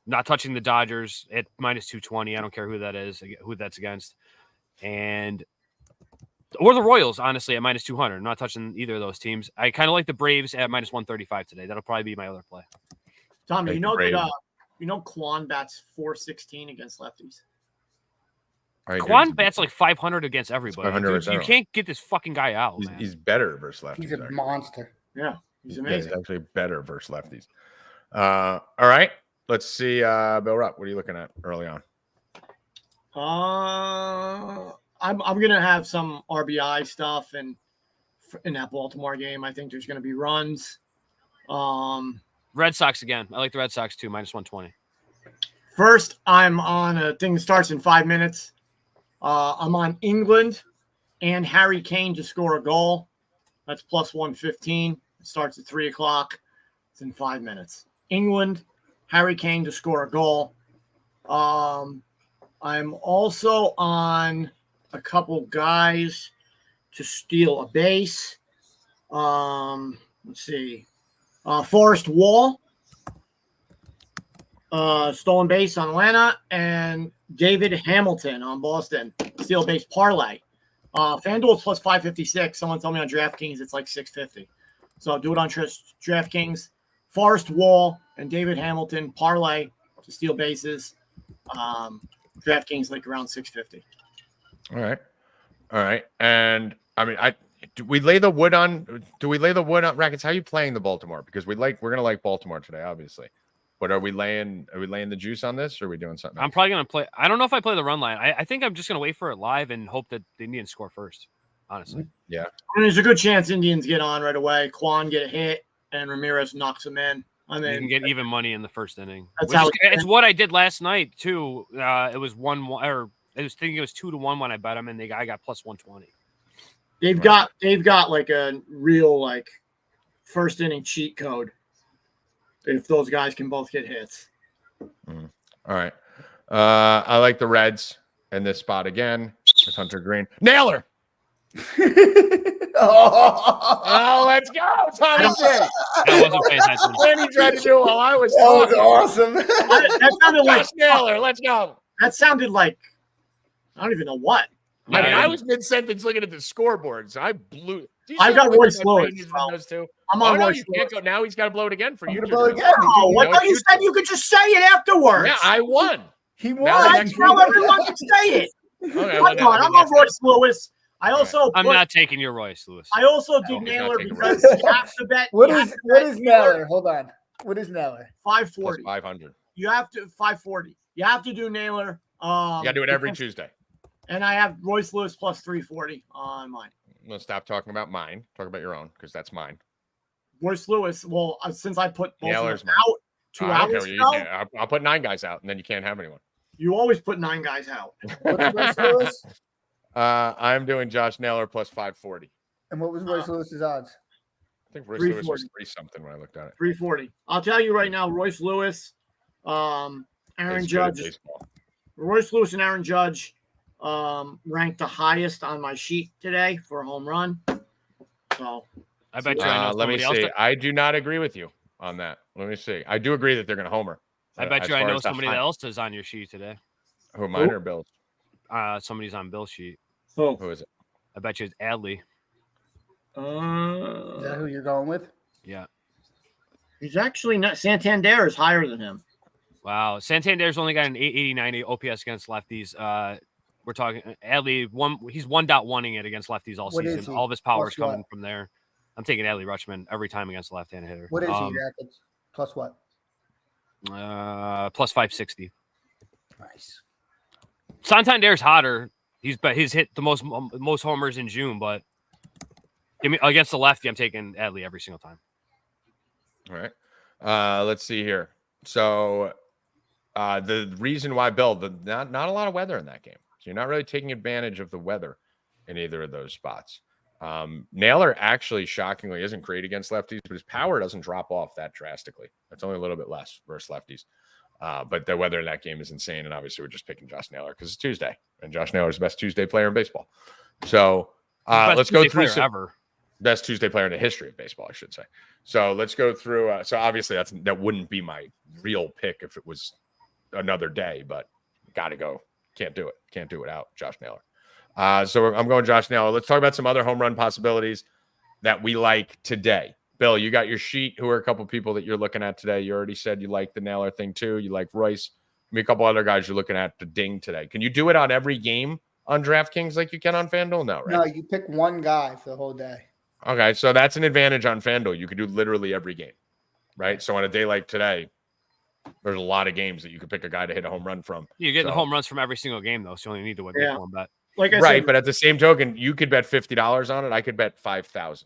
D: Not touching the Dodgers at minus 220. I don't care who that is, who that's against. Or the Royals, honestly, at minus 200. I'm not touching either of those teams. I kind of like the Braves at minus 135 today. That'll probably be my other play.
C: Tommy, you know Quan bats 416 against lefties.
D: Quan bats like 500 against everybody. Dude, you can't get this fucking guy out.
A: He's better versus lefties.
B: He's a monster.
C: Yeah, he's amazing.
A: He's actually better versus lefties. All right. Let's see, Bill Rupp. What are you looking at early on?
C: I'm gonna have some RBI stuff in that Baltimore game. I think there's gonna be runs.
D: Red Sox again. I like the Red Sox too, minus 120.
C: First, I'm on a thing that starts in 5 minutes. I'm on England and Harry Kane to score a goal. That's plus 115. It starts at 3:00. It's in 5 minutes. England, Harry Kane to score a goal. I'm also on a couple guys to steal a base. Let's see. Forrest Wall, stolen base on Atlanta, and David Hamilton on Boston, steal base parlay. FanDuel's plus 556. Someone told me on DraftKings it's like 650. So do it on DraftKings. Forrest Wall and David Hamilton parlay to steal bases. DraftKings like around 650.
A: All right. And I mean, do we lay the wood on Rackets? How are you playing the Baltimore? Because we're gonna like Baltimore today, obviously. But are we laying the juice on this, or are we doing something else?
D: I'm probably gonna play. I don't know if I play the run line. I think I'm just gonna wait for it live and hope that the Indians score first. Honestly,
A: yeah.
C: I mean, there's a good chance Indians get on right away. Quan get a hit, and Ramirez knocks him in. I mean,
D: you can get even money in the first inning.
C: It's
D: what I did last night too. It was 1-1, or I was thinking it was 2-1 when I bet him, and the guy got plus 120.
C: They've got like a real like first inning cheat code. If those guys can both get hits.
A: All right. I like the Reds in this spot again with Hunter Green. Nailer. Oh, let's go, Tommy J.
D: I wasn't paying attention.
A: When he tried to do while I was
B: talking. Awesome.
C: That sounded like
A: Nailer. Let's go.
C: That sounded like I don't even know what.
A: I mean, I was mid-sentence looking at the scoreboards. I blew.
C: I got Royce Lewis.
A: Those two.
C: I'm on Royce
A: you can't go. Now he's got to blow it again for you.
B: Blow it again.
C: Oh, I thought you said you could just say it afterwards.
A: Yeah, I won.
B: He won.
C: Now everyone can say it.
A: Okay,
C: I'm on Royce Lewis.
D: I'm not taking your Royce Lewis.
C: I also did Naylor because you have to bet.
B: What is Naylor? Hold on. What is Naylor?
C: 540.
A: 500.
C: You have to 540. You have to do Naylor. You
A: got to do it every Tuesday.
C: And I have Royce Lewis plus 340 on mine.
A: Let's stop talking about mine. Talk about your own because that's mine.
C: Royce Lewis. Well, since I put both of them out 2 hours ago,
A: I'll put 9 guys out, and then you can't have anyone.
C: You always put 9 guys out.
B: What's Royce Lewis?
A: I'm doing Josh Naylor plus 540.
B: And what was Royce Lewis's odds?
A: I think Royce Lewis was 3-something when I looked at it.
C: 340. I'll tell you right now, Royce Lewis, Aaron Judge. Royce Lewis and Aaron Judge ranked the highest on my sheet today for a home run. So
D: I bet you I know
A: let me see.
D: else
A: I do not agree with you on that. Let me see. I do agree that they're going to homer.
D: I bet you I know somebody else is on your sheet today.
A: Who, mine or Bill's?
D: Somebody's on Bill's sheet.
C: Who
A: is it?
D: I bet you it's Adley.
B: Is that who you're going with?
D: Yeah.
C: He's actually not. Santander is higher than him.
D: Wow. Santander's only got an 889 OPS against lefties. We're talking Adley. He's 1.1ing it against lefties all season. All of his power is coming from there. I'm taking Adley Rutschman every time against a left-handed hitter.
B: What is he, Rackets? Plus what?
D: Plus 560.
B: Nice.
D: Santander's hotter. He's hit the most homers in June, but give me against the lefty, I'm taking Adley every single time.
A: All right. Let's see here. So the reason why, Bill, not a lot of weather in that game. So you're not really taking advantage of the weather in either of those spots. Naylor actually, shockingly, isn't great against lefties, but his power doesn't drop off that drastically. It's only a little bit less versus lefties. But the weather in that game is insane. And obviously, we're just picking Josh Naylor because it's Tuesday. And Josh Naylor is the best Tuesday player in baseball. So let's go through best Tuesday player in the history of baseball, I should say. So let's go through. So obviously, that wouldn't be my real pick if it was another day, but got to go. Can't do it. Can't do it without Josh Naylor. So I'm going Josh Naylor. Let's talk about some other home run possibilities that we like today. Bill, you got your sheet. Who are a couple people that you're looking at today? You already said you like the Naylor thing too. You like Royce. Give me a couple other guys you're looking at to ding today. Can you do it on every game on DraftKings like you can on FanDuel? No, right?
B: No, you pick one guy for the whole day.
A: Okay, so that's an advantage on FanDuel. You can do literally every game, right? So on a day like today, there's a lot of games that you could pick a guy to hit a home run from.
D: You're getting the home runs from every single game, though, so you only need to win one bet.
C: Like I
A: said, but at the same token, you could bet $50 on it. I could bet $5,000,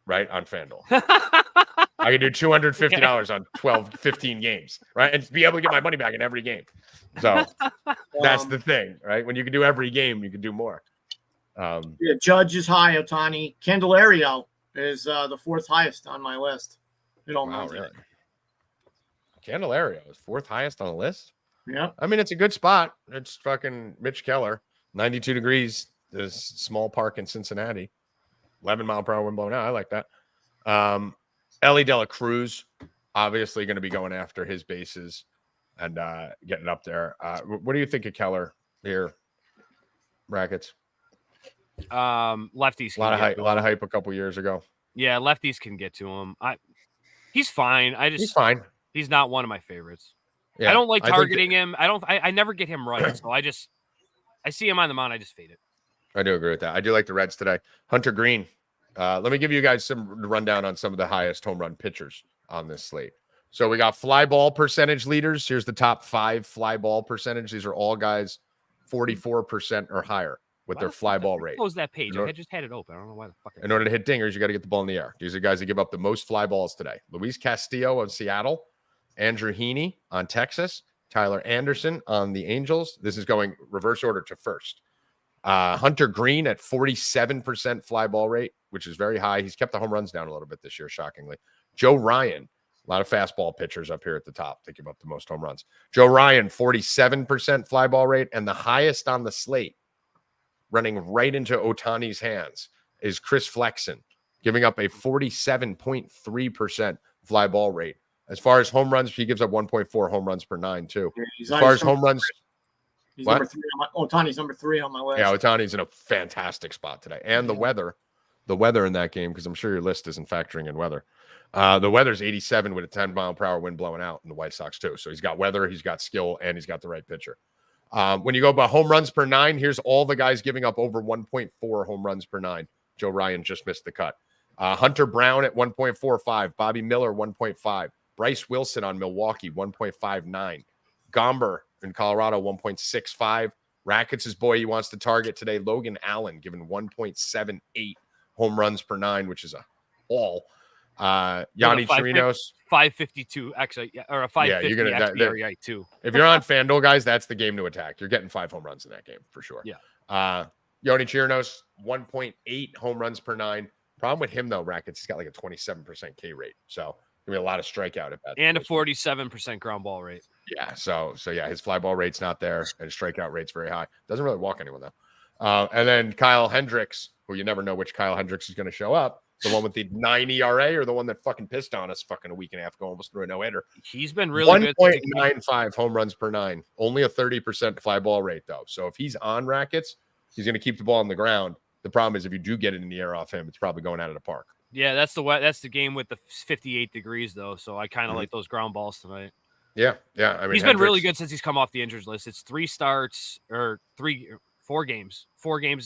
A: right, on FanDuel. I could do $250 on 15 games, right, and be able to get my money back in every game. So that's the thing, right? When you can do every game, you can do more.
C: Judge is high. Ohtani. Candelario is the fourth highest on my list.
A: Wow, really? Candelario is fourth highest on the list?
C: Yeah.
A: I mean, it's a good spot. It's fucking Mitch Keller. 92 degrees. This small park in Cincinnati. 11-mile-per-hour wind blowing out. I like that. Ellie De La Cruz, obviously going to be going after his bases and getting up there. What do you think of Keller here, Rackets?
D: Lefties.
A: A lot of hype a couple years ago.
D: Yeah, lefties can get to him. He's fine.
A: He's fine.
D: He's not one of my favorites. Yeah, I don't like targeting him. I never get him right. So I see him on the mound. I just fade it.
A: I do agree with that. I do like the Reds today. Hunter Green. Let me give you guys some rundown on some of the highest home run pitchers on this slate. So we got fly ball percentage leaders. Here's the top 5 fly ball percentage. These are all guys 44% or higher with their fly ball rate.
D: Close that page. I just had it open. I don't know why the fuck.
A: In order to hit dingers, you got to get the ball in the air. These are guys that give up the most fly balls today. Luis Castillo of Seattle, Andrew Heaney on Texas, Tyler Anderson on the Angels. This is going reverse order to first. Hunter Green at 47% fly ball rate, which is very high. He's kept the home runs down a little bit this year, shockingly. Joe Ryan, a lot of fastball pitchers up here at the top. They give up the most home runs. Joe Ryan, 47% fly ball rate, and the highest on the slate, running right into Ohtani's hands, is Chris Flexen, giving up a 47.3% fly ball rate. As far as home runs, he gives up 1.4 home runs per 9, too. As far as home runs...
C: He's number 3 Ohtani's number 3 on my list.
A: Yeah, Ohtani's in a fantastic spot today. And the weather in that game, because I'm sure your list isn't factoring in weather. The weather's 87 with a 10-mile-per-hour wind blowing out in the White Sox, too. So he's got weather, he's got skill, and he's got the right pitcher. When you go by home runs per 9, here's all the guys giving up over 1.4 home runs per 9. Joe Ryan just missed the cut. Hunter Brown at 1.45. Bobby Miller, 1.5. Bryce Wilson on Milwaukee, 1.59. Gomber in Colorado, 1.65. Rackets' boy he wants to target today, Logan Allen, given 1.78 home runs per 9, which is a all. Yanni Chirinos,
D: 552 actually, or a 550
A: you're gonna
D: XBRI too.
A: If you're on FanDuel, guys, that's the game to attack. You're getting 5 home runs in that game for sure.
D: Yeah.
A: Yoni Chirinos, 1.8 home runs per 9. Problem with him though, Rackets, he's got like a 27% K rate, so gonna be a lot of strikeout at that.
D: And a 47% ground ball rate.
A: Yeah, so yeah, his fly ball rate's not there, and his strikeout rate's very high. Doesn't really walk anyone though. And then Kyle Hendricks, who you never know which Kyle Hendricks is going to show up. The one with the 9 ERA or the one that fucking pissed on us fucking a week and a half ago, almost threw a no-hitter.
D: He's been really good.
A: 1.95 home runs per 9. Only a 30% fly ball rate, though. So if he's on Rackets, he's going to keep the ball on the ground. The problem is if you do get it in the air off him, it's probably going out of the park.
D: Yeah, that's the game with the 58 degrees, though. So I kind of like those ground balls tonight.
A: Yeah. I mean,
D: he's been really good since he's come off the injured list. It's 4 games,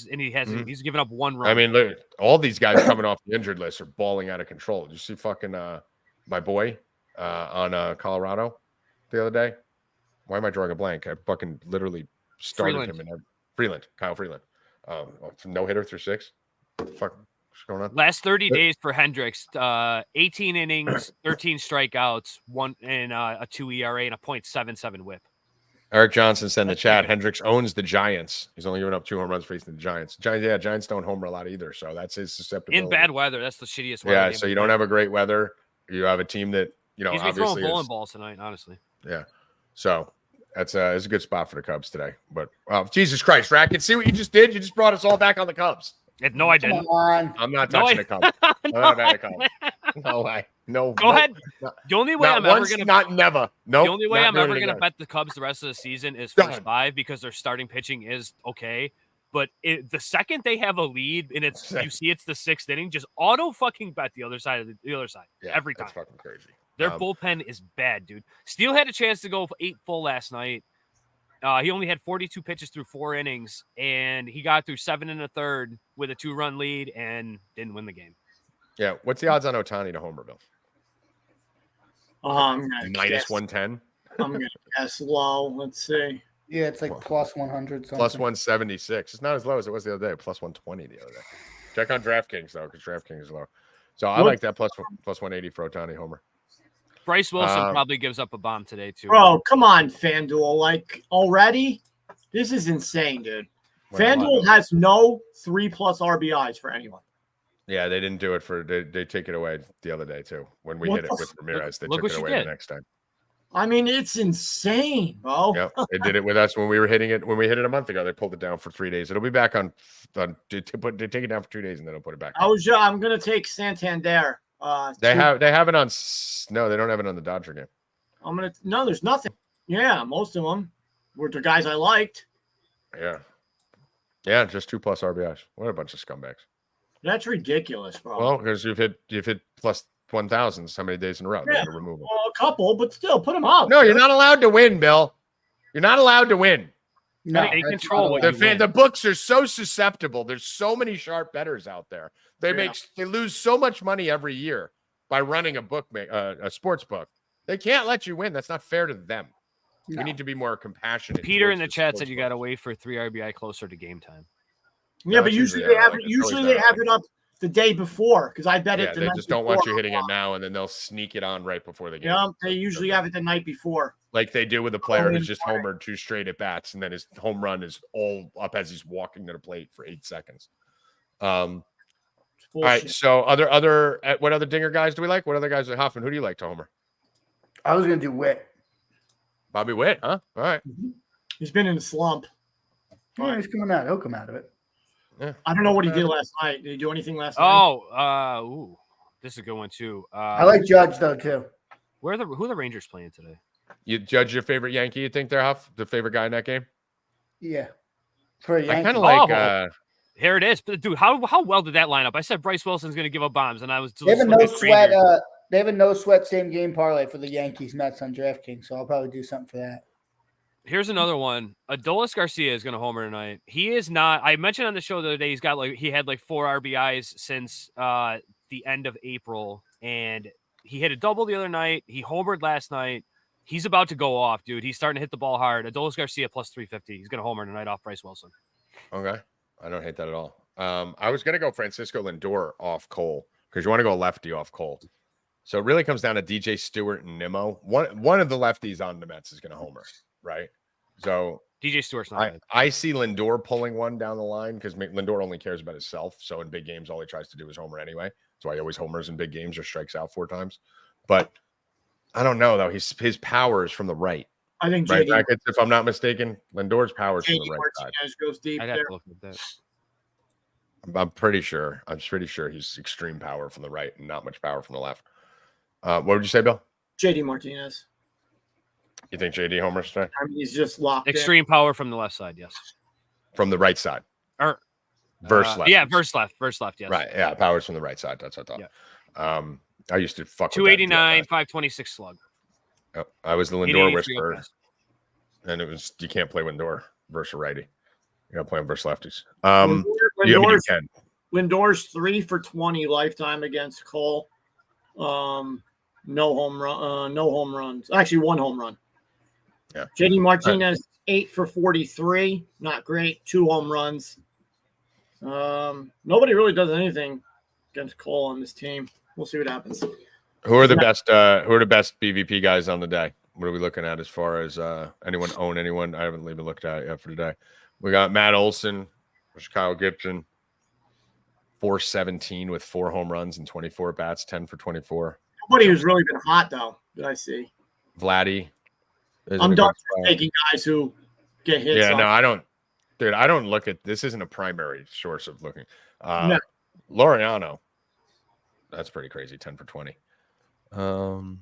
D: and he's given up 1 run.
A: I mean, look, all these guys coming off the injured list are balling out of control. Did you see fucking my boy on Colorado the other day? Why am I drawing a blank? I fucking literally started him in Kyle Freeland. No hitter through 6. What the fuck? What's going on?
D: Last 30 days for Hendricks, 18 innings, 13 strikeouts, 1 and a 2 ERA and a .77 WHIP.
A: Eric Johnson said in the chat, Hendricks owns the Giants. He's only given up 2 home runs facing the Giants. Giants don't homer a lot either, so that's his susceptibility.
D: In bad weather, that's the shittiest weather.
A: Yeah, so you don't have a great weather. You have a team that,
D: he's
A: obviously
D: throwing bowling balls tonight, honestly.
A: Yeah, so it's a good spot for the Cubs today. But Jesus Christ, Rackets, see what you just did? You just brought us all back on the Cubs.
D: No, I didn't.
A: I'm not touching the Cubs. I'm not touching the Cubs. No way. No.
D: Go ahead. The only way I'm ever gonna
A: never. No.
D: The only way I'm ever gonna bet the Cubs the rest of the season is first 5 because their starting pitching is okay. But the second they have a lead and it's the 6th inning, just auto fucking bet the other side every time.
A: That's fucking crazy.
D: Their bullpen is bad, dude. Steele had a chance to go 8 full last night. He only had 42 pitches through 4 innings, and he got through 7 1/3 with a 2-run lead and didn't win the game.
A: Yeah. What's the odds on Ohtani to homer, Bill? Minus 110.
C: I'm going to guess low. Let's see.
B: Yeah, it's like plus 100. Something.
A: Plus 176. It's not as low as it was the other day. Plus 120 the other day. Check on DraftKings, though, because DraftKings is low. So I like that plus 180 for Ohtani homer.
D: Bryce Wilson probably gives up a bomb today, too.
C: Bro, come on, FanDuel. Like, already? This is insane, dude. FanDuel has no 3+ RBIs for anyone.
A: Yeah, they didn't do it they take it away the other day, too. When we hit it with Ramirez, they took it away the next time.
C: I mean, it's insane, bro.
A: Yeah, they did it with us when we were hitting it. When we hit it a month ago, they pulled it down for 3 days. It'll be back on. They take it down for 2 days and then they'll put it back.
C: I'm gonna take Santander.
A: They have it on. No, they don't have it on the Dodger game.
C: No, there's nothing. Yeah, most of them were the guys I liked.
A: Yeah, just 2+ RBIs. What a bunch of scumbags.
C: That's ridiculous, bro.
A: Well, because you've hit plus +1,000s. How many days in a row?
C: Yeah,
A: to remove them?
C: Well, a couple, but still put them up.
A: No, you're not allowed to win, Bill. You're not allowed to win.
B: No,
D: they control what
A: the books are so susceptible. There's so many sharp bettors out there. They lose so much money every year by running a sports book. They can't let you win. That's not fair to them. No. We need to be more compassionate.
D: Peter in the chat said you got to wait for 3 RBI closer to game time.
C: Yeah, but usually they have it up the day before because I bet it.
A: They just don't want you hitting it now, and then they'll sneak it on right before the game.
C: Yeah, they usually have it the night before,
A: like they do with a player who's just homered 2 straight at bats, and then his home run is all up as he's walking to the plate for 8 seconds. All right. So what other dinger guys do we like? What other guys? Hoffman, who do you like to homer?
B: I was gonna do Witt.
A: Bobby Witt, huh? All right.
C: He's been in a slump.
B: Yeah, he's coming out. He'll come out of it.
C: Yeah. I don't know what he did last night. Did he do anything last night?
D: This is a good one too.
B: I like Judge though too.
D: Who are the Rangers playing today?
A: You Judge your favorite Yankee? You think they're Huff, the favorite guy in that game?
B: Yeah, for a Yankee.
A: I kind of like.
D: Here it is, but dude, how well did that line up? I said Bryce Wilson's going to give up bombs, and I was.
B: They have a no sweat. They have a no sweat same game parlay for the Yankees Mets on DraftKings, so I'll probably do something for that.
D: Here's another one. Adolis Garcia is going to homer tonight. He is not. I mentioned on the show the other day he had 4 RBIs since the end of April, and he hit a double the other night. He homered last night. He's about to go off, dude. He's starting to hit the ball hard. Adolis Garcia +350. He's going to homer tonight off Bryce Wilson.
A: Okay, I don't hate that at all. I was going to go Francisco Lindor off Cole because you want to go lefty off Cole. So it really comes down to DJ Stewart and Nimmo. One of the lefties on the Mets is going to homer, right? So
D: DJ Stewart's not.
A: I see Lindor pulling one down the line because Lindor only cares about himself. So in big games, all he tries to do is homer anyway. That's why he always homers in big games or strikes out 4 times. But I don't know though. His power is from the right.
C: I think
A: right, Rackets, if I'm not mistaken, Lindor's power is from the right side.
C: Goes deep
D: I'd have to look at that.
A: I'm pretty sure. He's extreme power from the right and not much power from the left. What would you say, Bill?
C: JD Martinez.
A: You think JD homers today?
C: I mean, he's just locked
D: Extreme power from the left side, yes.
A: From the right side.
D: Or
A: verse left.
D: Yeah, verse left, yes.
A: Right. Yeah, power's from the right side. That's what I thought. Yeah. I used to fuck
D: 289, 526 slug.
A: Oh, I was the Lindor whisperer. And it was you can't play Lindor versus a righty. You gotta play him versus lefties.
C: Lindor's 3 for 20 lifetime against Cole. No home runs. Actually, 1 home run.
A: Yeah.
C: JD Martinez 8 for 43. Not great. 2 home runs. Nobody really does anything against Cole on this team. We'll see what happens.
A: Who are the best BVP guys on the day? What are we looking at as far as anyone own anyone? I haven't even looked at it yet for today. We got Matt Olson, there's Kyle Gibson, 417 with 4 home runs and 24 bats, 10 for 24.
C: Nobody who's really been hot though. Did I see?
A: Vladdy.
C: I'm done taking guys who get hits.
A: Yeah, no, I don't. Dude, I don't look at this. Isn't a primary source of looking. No. Laureano. That's pretty crazy. 10 for 20.
C: DJ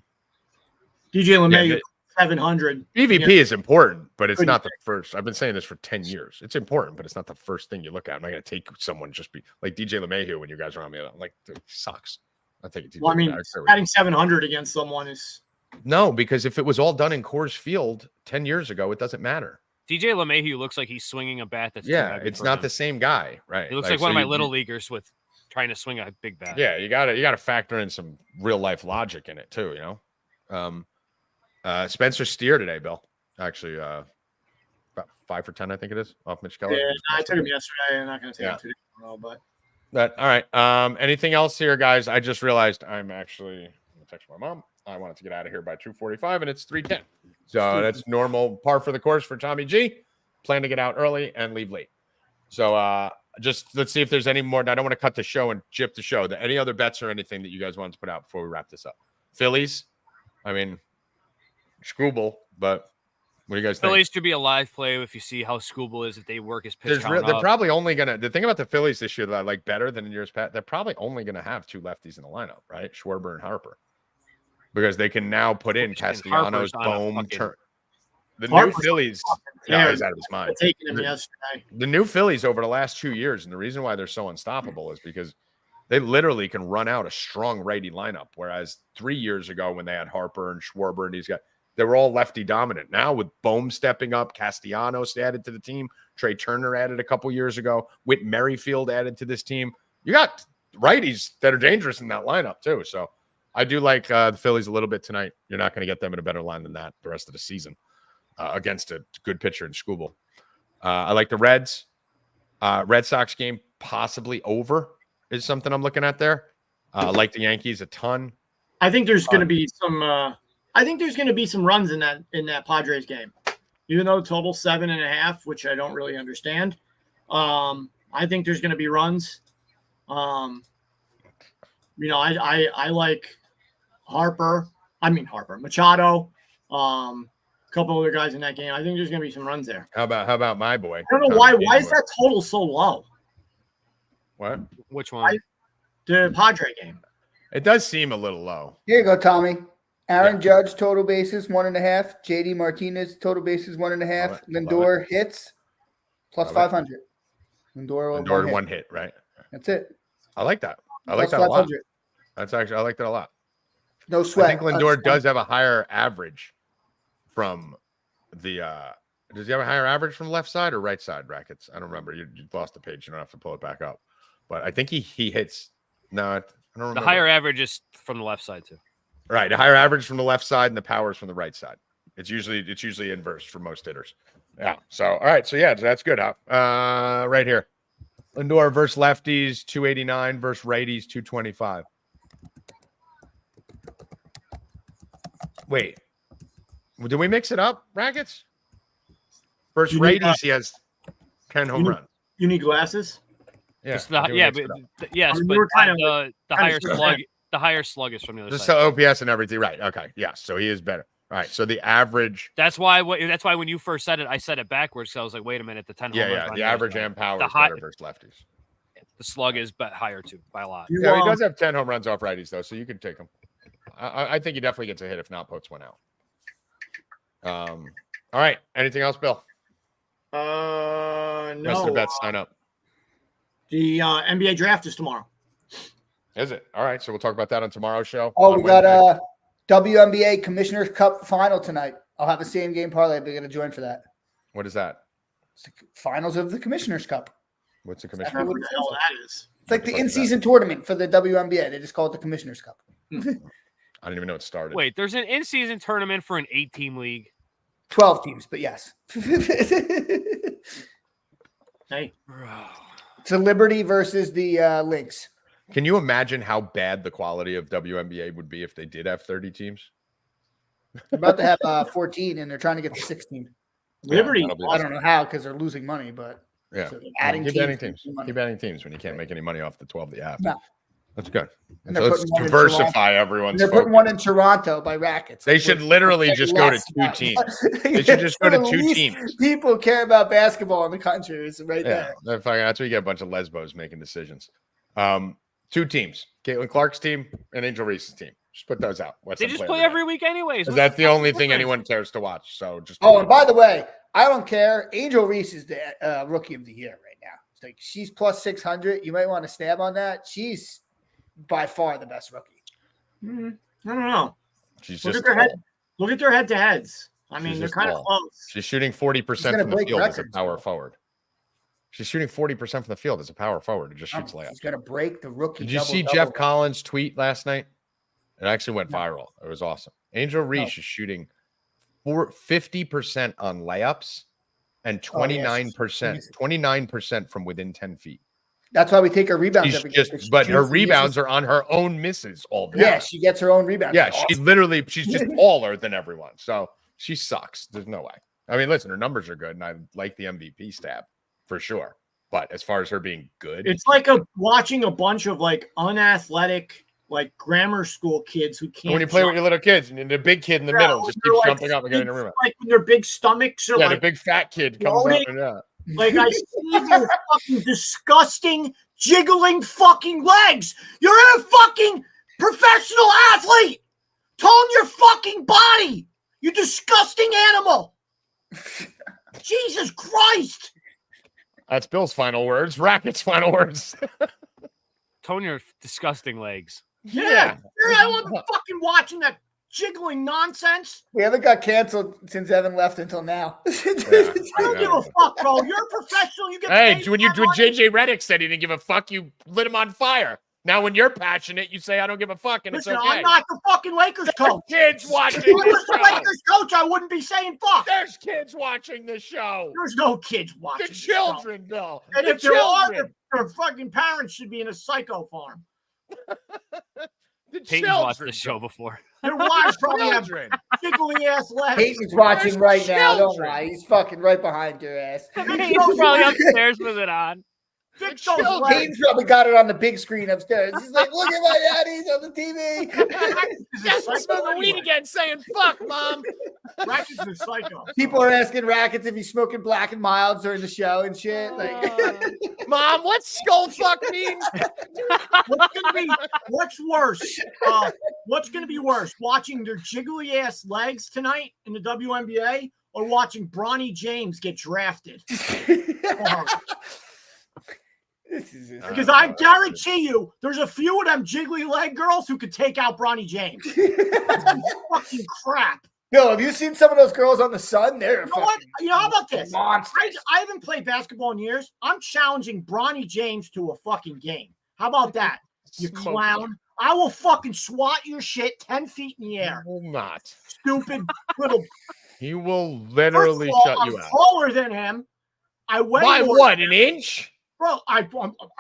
C: LeMay 700.
A: BVP is important, but it's not the first. I've been saying this for 10 years. It's important, but it's not the first thing you look at. I'm not going to take someone just be like DJ LeMahieu when you guys are on me. I'm like, dude, he sucks. I'll take it.
C: Well, I mean, adding 700 against someone is
A: no, because if it was all done in Coors Field 10 years ago, it doesn't matter.
D: DJ LeMahieu looks like he's swinging a bat that's
A: it's not the same guy, right?
D: He looks like one of my little leaguers with trying to swing a big bat.
A: Yeah, you gotta factor in some real life logic in it too, you know. Spencer Steer today, Bill. Actually, about 5 for 10, I think it is, off Mitch Keller.
C: Yeah, I took him yesterday. I'm not going to take him 2 days in a row, but
A: all right. Anything else here, guys? I just realized I'm actually going to text my mom. I wanted to get out of here by 2:45, and it's 3:10. So that's normal par for the course for Tommy G. Plan to get out early and leave late. So just let's see if there's any more. I don't want to cut the show and jip the show. Any other bets or anything that you guys want to put out before we wrap this up? Phillies. I mean, Scooble, but what do you guys think?
D: Phillies should be a live play if you see how Scooble is if they work his pitch count
A: they're
D: up.
A: probably only going to – the thing about the Phillies this year that I like better than in years past, they're probably only going to have 2 lefties in the lineup, right? Schwarber and Harper. Because they can now put in Castellanos, Bohm, the new Phillies. Yeah, he's out of his mind.
C: Taking him yesterday.
A: The new Phillies over the last 2 years, and the reason why they're so unstoppable is because They literally can run out a strong righty lineup. Whereas 3 years ago when they had Harper and Schwarber and these guys, they were all lefty dominant. Now with Bohm stepping up, Castellanos added to the team, Trey Turner added a couple years ago, Whit Merrifield added to this team. You got righties that are dangerous in that lineup too. So I do like the Phillies a little bit tonight. You're not going to get them in a better line than that the rest of the season against a good pitcher in Skubal. I like the Reds. Red Sox game possibly over is something I'm looking at there. I like the Yankees a ton.
C: I think there's going to be some. I think there's going to be some runs in that Padres game, even though total 7.5, which I don't really understand. I think there's going to be runs. I like Machado. A couple other guys in that game. I think there's going to be some runs there.
A: How about my boy?
C: I don't know why. Why is that total so low?
A: What?
D: Which one?
C: The Padre game.
A: It does seem a little low.
B: Here you go, Tommy. Aaron Judge total bases 1.5. JD Martinez total bases 1.5. Lindor hits plus 500.
A: Lindor one hit, right?
B: That's it.
A: I like that. I
B: Plus
A: like that a lot.
B: 500.
A: I like that a lot.
B: No sweat.
A: I think Lindor does have a higher average from the. Does he have a higher average from left side or right side, Rackets? I don't remember. You lost the page. You don't have to pull it back up. But I think he hits. No, I don't remember.
D: The higher average is from the left side too.
A: Right, the higher average from the left side and the powers from the right side. It's usually inverse for most hitters. Yeah. So all right. So yeah, that's good. Right here, Lindor versus lefties 289 versus righties 225. Wait, did we mix it up, Rackets? Versus righties, he has 10 home runs.
C: You need glasses.
A: Yeah,
D: but the higher slug. The higher slug is from the other
A: just
D: side.
A: So OPS and everything, right? Okay, yeah. So he is better. All right. So the average.
D: That's why when you first said it, I said it backwards. So I was like, wait a minute, the 10.
A: Yeah. The average and power is better versus lefties.
D: The slug is higher too by a lot.
A: Yeah, he does have 10 home runs off righties though, so you can take him. I think he definitely gets a hit. If not, puts one out. All right. Anything else, Bill?
C: No.
A: Rest of the bets sign up.
C: The NBA draft is tomorrow.
A: Is it? All right. So we'll talk about that on tomorrow's show.
B: Oh, we got a WNBA Commissioner's Cup final tonight. I'll have a same game parlay. But you're going to join for that.
A: What is that?
B: It's the finals of the Commissioner's Cup.
A: What's the
C: I
A: Commissioner's
C: don't know what the hell that is.
B: It's like the in-season tournament for the WNBA. They just call it the Commissioner's Cup.
A: I don't even know it started.
D: Wait, there's an in-season tournament for an 8-team league.
B: 12 teams, but yes.
C: Hey.
B: It's the Liberty versus the Lynx.
A: Can you imagine how bad the quality of WNBA would be if they did have 30 teams?
B: They're about to have 14, and they're trying to get to 16.
C: Liberty.
B: I don't know how because they're losing money, but
A: yeah,
B: so
A: keep
B: adding
A: adding
B: teams.
A: Keep adding teams when you can't make any money off the 12 that you have.
B: No.
A: That's good.
B: And
A: So let's diversify everyone's.
B: They're putting one in Toronto by Rackets.
A: They should literally just go to 2 teams. They should just go to 2 teams.
B: People care about basketball in the country. It's right there.
A: That's why you get a bunch of lesbos making decisions. 2 teams: Caitlin Clark's team and Angel Reese's team. Just put those out.
D: They just play every week anyways.
A: That's the only thing anyone cares to watch. So just.
B: Oh, and by the way, I don't care. Angel Reese is the rookie of the year right now. It's like she's plus 600. You might want to stab on that. She's by far the best rookie.
C: I don't know.
A: She's
C: look
A: just
C: at their head. Look at their head-to-heads. I mean, they're kind of close.
A: She's shooting 40% from the field as a power forward. She's shooting 40% from the field as a power forward. It just shoots layups.
B: She's going to break the rookie.
A: Did you see Jeff Collins' tweet last night? It actually went viral. It was awesome. Angel Reese is shooting 50% on layups and 29% from within 10 feet.
B: That's why we take her rebounds every game.
A: But her rebounds are on her own misses all day.
B: Yeah, she gets her own rebounds.
A: Yeah, she's just taller than everyone. So she sucks. There's no way. I mean, listen, her numbers are good, and I like the MVP stab for sure. But as far as her being good,
C: it's like watching a bunch of like unathletic, like grammar school kids who can't.
A: When you play with your little kids and the big kid in the middle just keeps jumping up and getting a rebound.
C: Like when their big stomachs are
A: the big fat kid comes up and
C: like I see their fucking disgusting, jiggling fucking legs. You're a fucking professional athlete. Tone your fucking body. You disgusting animal. Jesus Christ.
A: That's Bill's final words. Rackets' final words.
D: Tone your disgusting legs.
C: Yeah. I want fucking watching that jiggling nonsense.
B: We haven't got canceled since Evan left until now.
C: I don't give a fuck, bro. You're a professional. You get paid
A: when JJ Redick said he didn't give a fuck, you lit him on fire. Now, when you're passionate, you say I don't give a fuck, and
C: Listen,
A: it's okay.
C: I'm not the fucking Lakers coach.
A: Kids watching
C: If I
A: this
C: was the
A: show.
C: Lakers coach, I wouldn't be saying fuck.
A: There's kids watching this show.
C: There's no kids watching.
A: The children, Bill.
C: And if there are, their fucking parents should be in a psycho farm.
A: The
D: Peyton's watched the show before.
C: Their wives probably have jiggly ass legs.
B: Peyton's watching right now. Don't lie. He's fucking right behind your ass.
D: Peyton's probably upstairs with it on.
B: Peyton's probably got it on the big screen upstairs. He's like, look at my daddies on the TV.
A: Yes, smoking weed again, saying fuck, Mom.
C: Rackets are psycho.
B: People are asking Rackets if he's smoking Black and Milds during the show and shit.
A: Mom, what's skull fuck mean?
C: What's worse? What's going to be worse? Watching their jiggly ass legs tonight in the WNBA or watching Bronny James get drafted? Because I guarantee you, there's a few of them jiggly leg girls who could take out Bronny James. Fucking crap.
B: Bill, have you seen some of those girls on the Sun? They're
C: how about this?
B: Monsters.
C: I haven't played basketball in years. I'm challenging Bronny James to a fucking game. How about that, you clown? I will fucking swat your shit 10 feet in the air.
A: He will not.
C: Stupid little.
A: He will literally shut you out.
C: I'm taller than him. I weigh
A: by
C: more
A: what, an inch?
C: Bro, I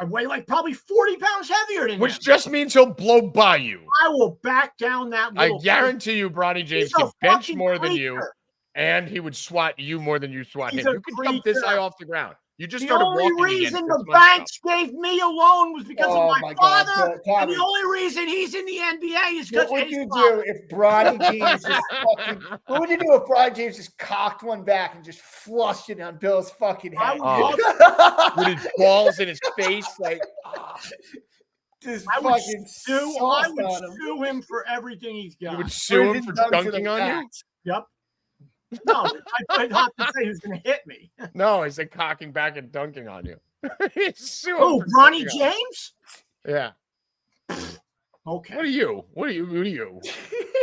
C: weigh like probably 40 pounds heavier than
A: Which
C: him.
A: just means he'll blow by you.
C: I will back down that little.
A: I guarantee you, Bronny James can bench more than you, and he would swat you more than you swat him. You can jump this high off the ground. You just started walking.
C: The only reason the Banks gave me a loan was because of my father, and the only reason he's in the NBA is because.
B: What would you do if Bronny James just fucking? What would you do if Bronny James just cocked one back and just flushed it on Bill's fucking head?
A: With his balls in his face, like.
C: I would sue him for everything he's got.
A: You would sue him for dunking on you?
C: Yep. No, I'd have to say who's going to hit me.
A: No, I said cocking back and dunking on you.
C: Oh, Bronny James?
A: Yeah.
C: Okay.
A: What are you?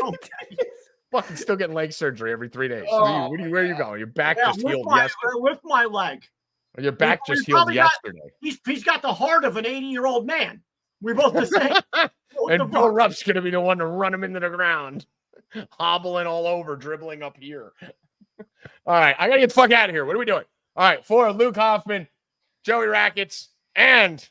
C: Okay.
A: Fucking still getting leg surgery every 3 days. Where are you going? Your back just healed yesterday.
C: With my leg.
A: Your back just healed yesterday.
C: He's got the heart of an 80-year-old man. We're both the same.
A: And Bill Rupp's going to be the one to run him into the ground. Hobbling all over, dribbling up here. All right, I got to get the fuck out of here. What are we doing? All right, for Luke Hoffman, Joey Rackets, and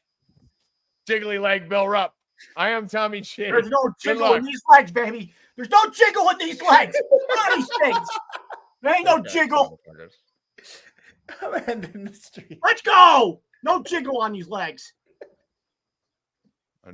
A: Jiggly Leg Bill Rupp, I am Tommy Chin.
C: There's no jiggle in these legs, baby. There's no jiggle in these legs. None of these things. There ain't no jiggle.
B: I'm ending the stream.
C: Let's go. No jiggle on these legs.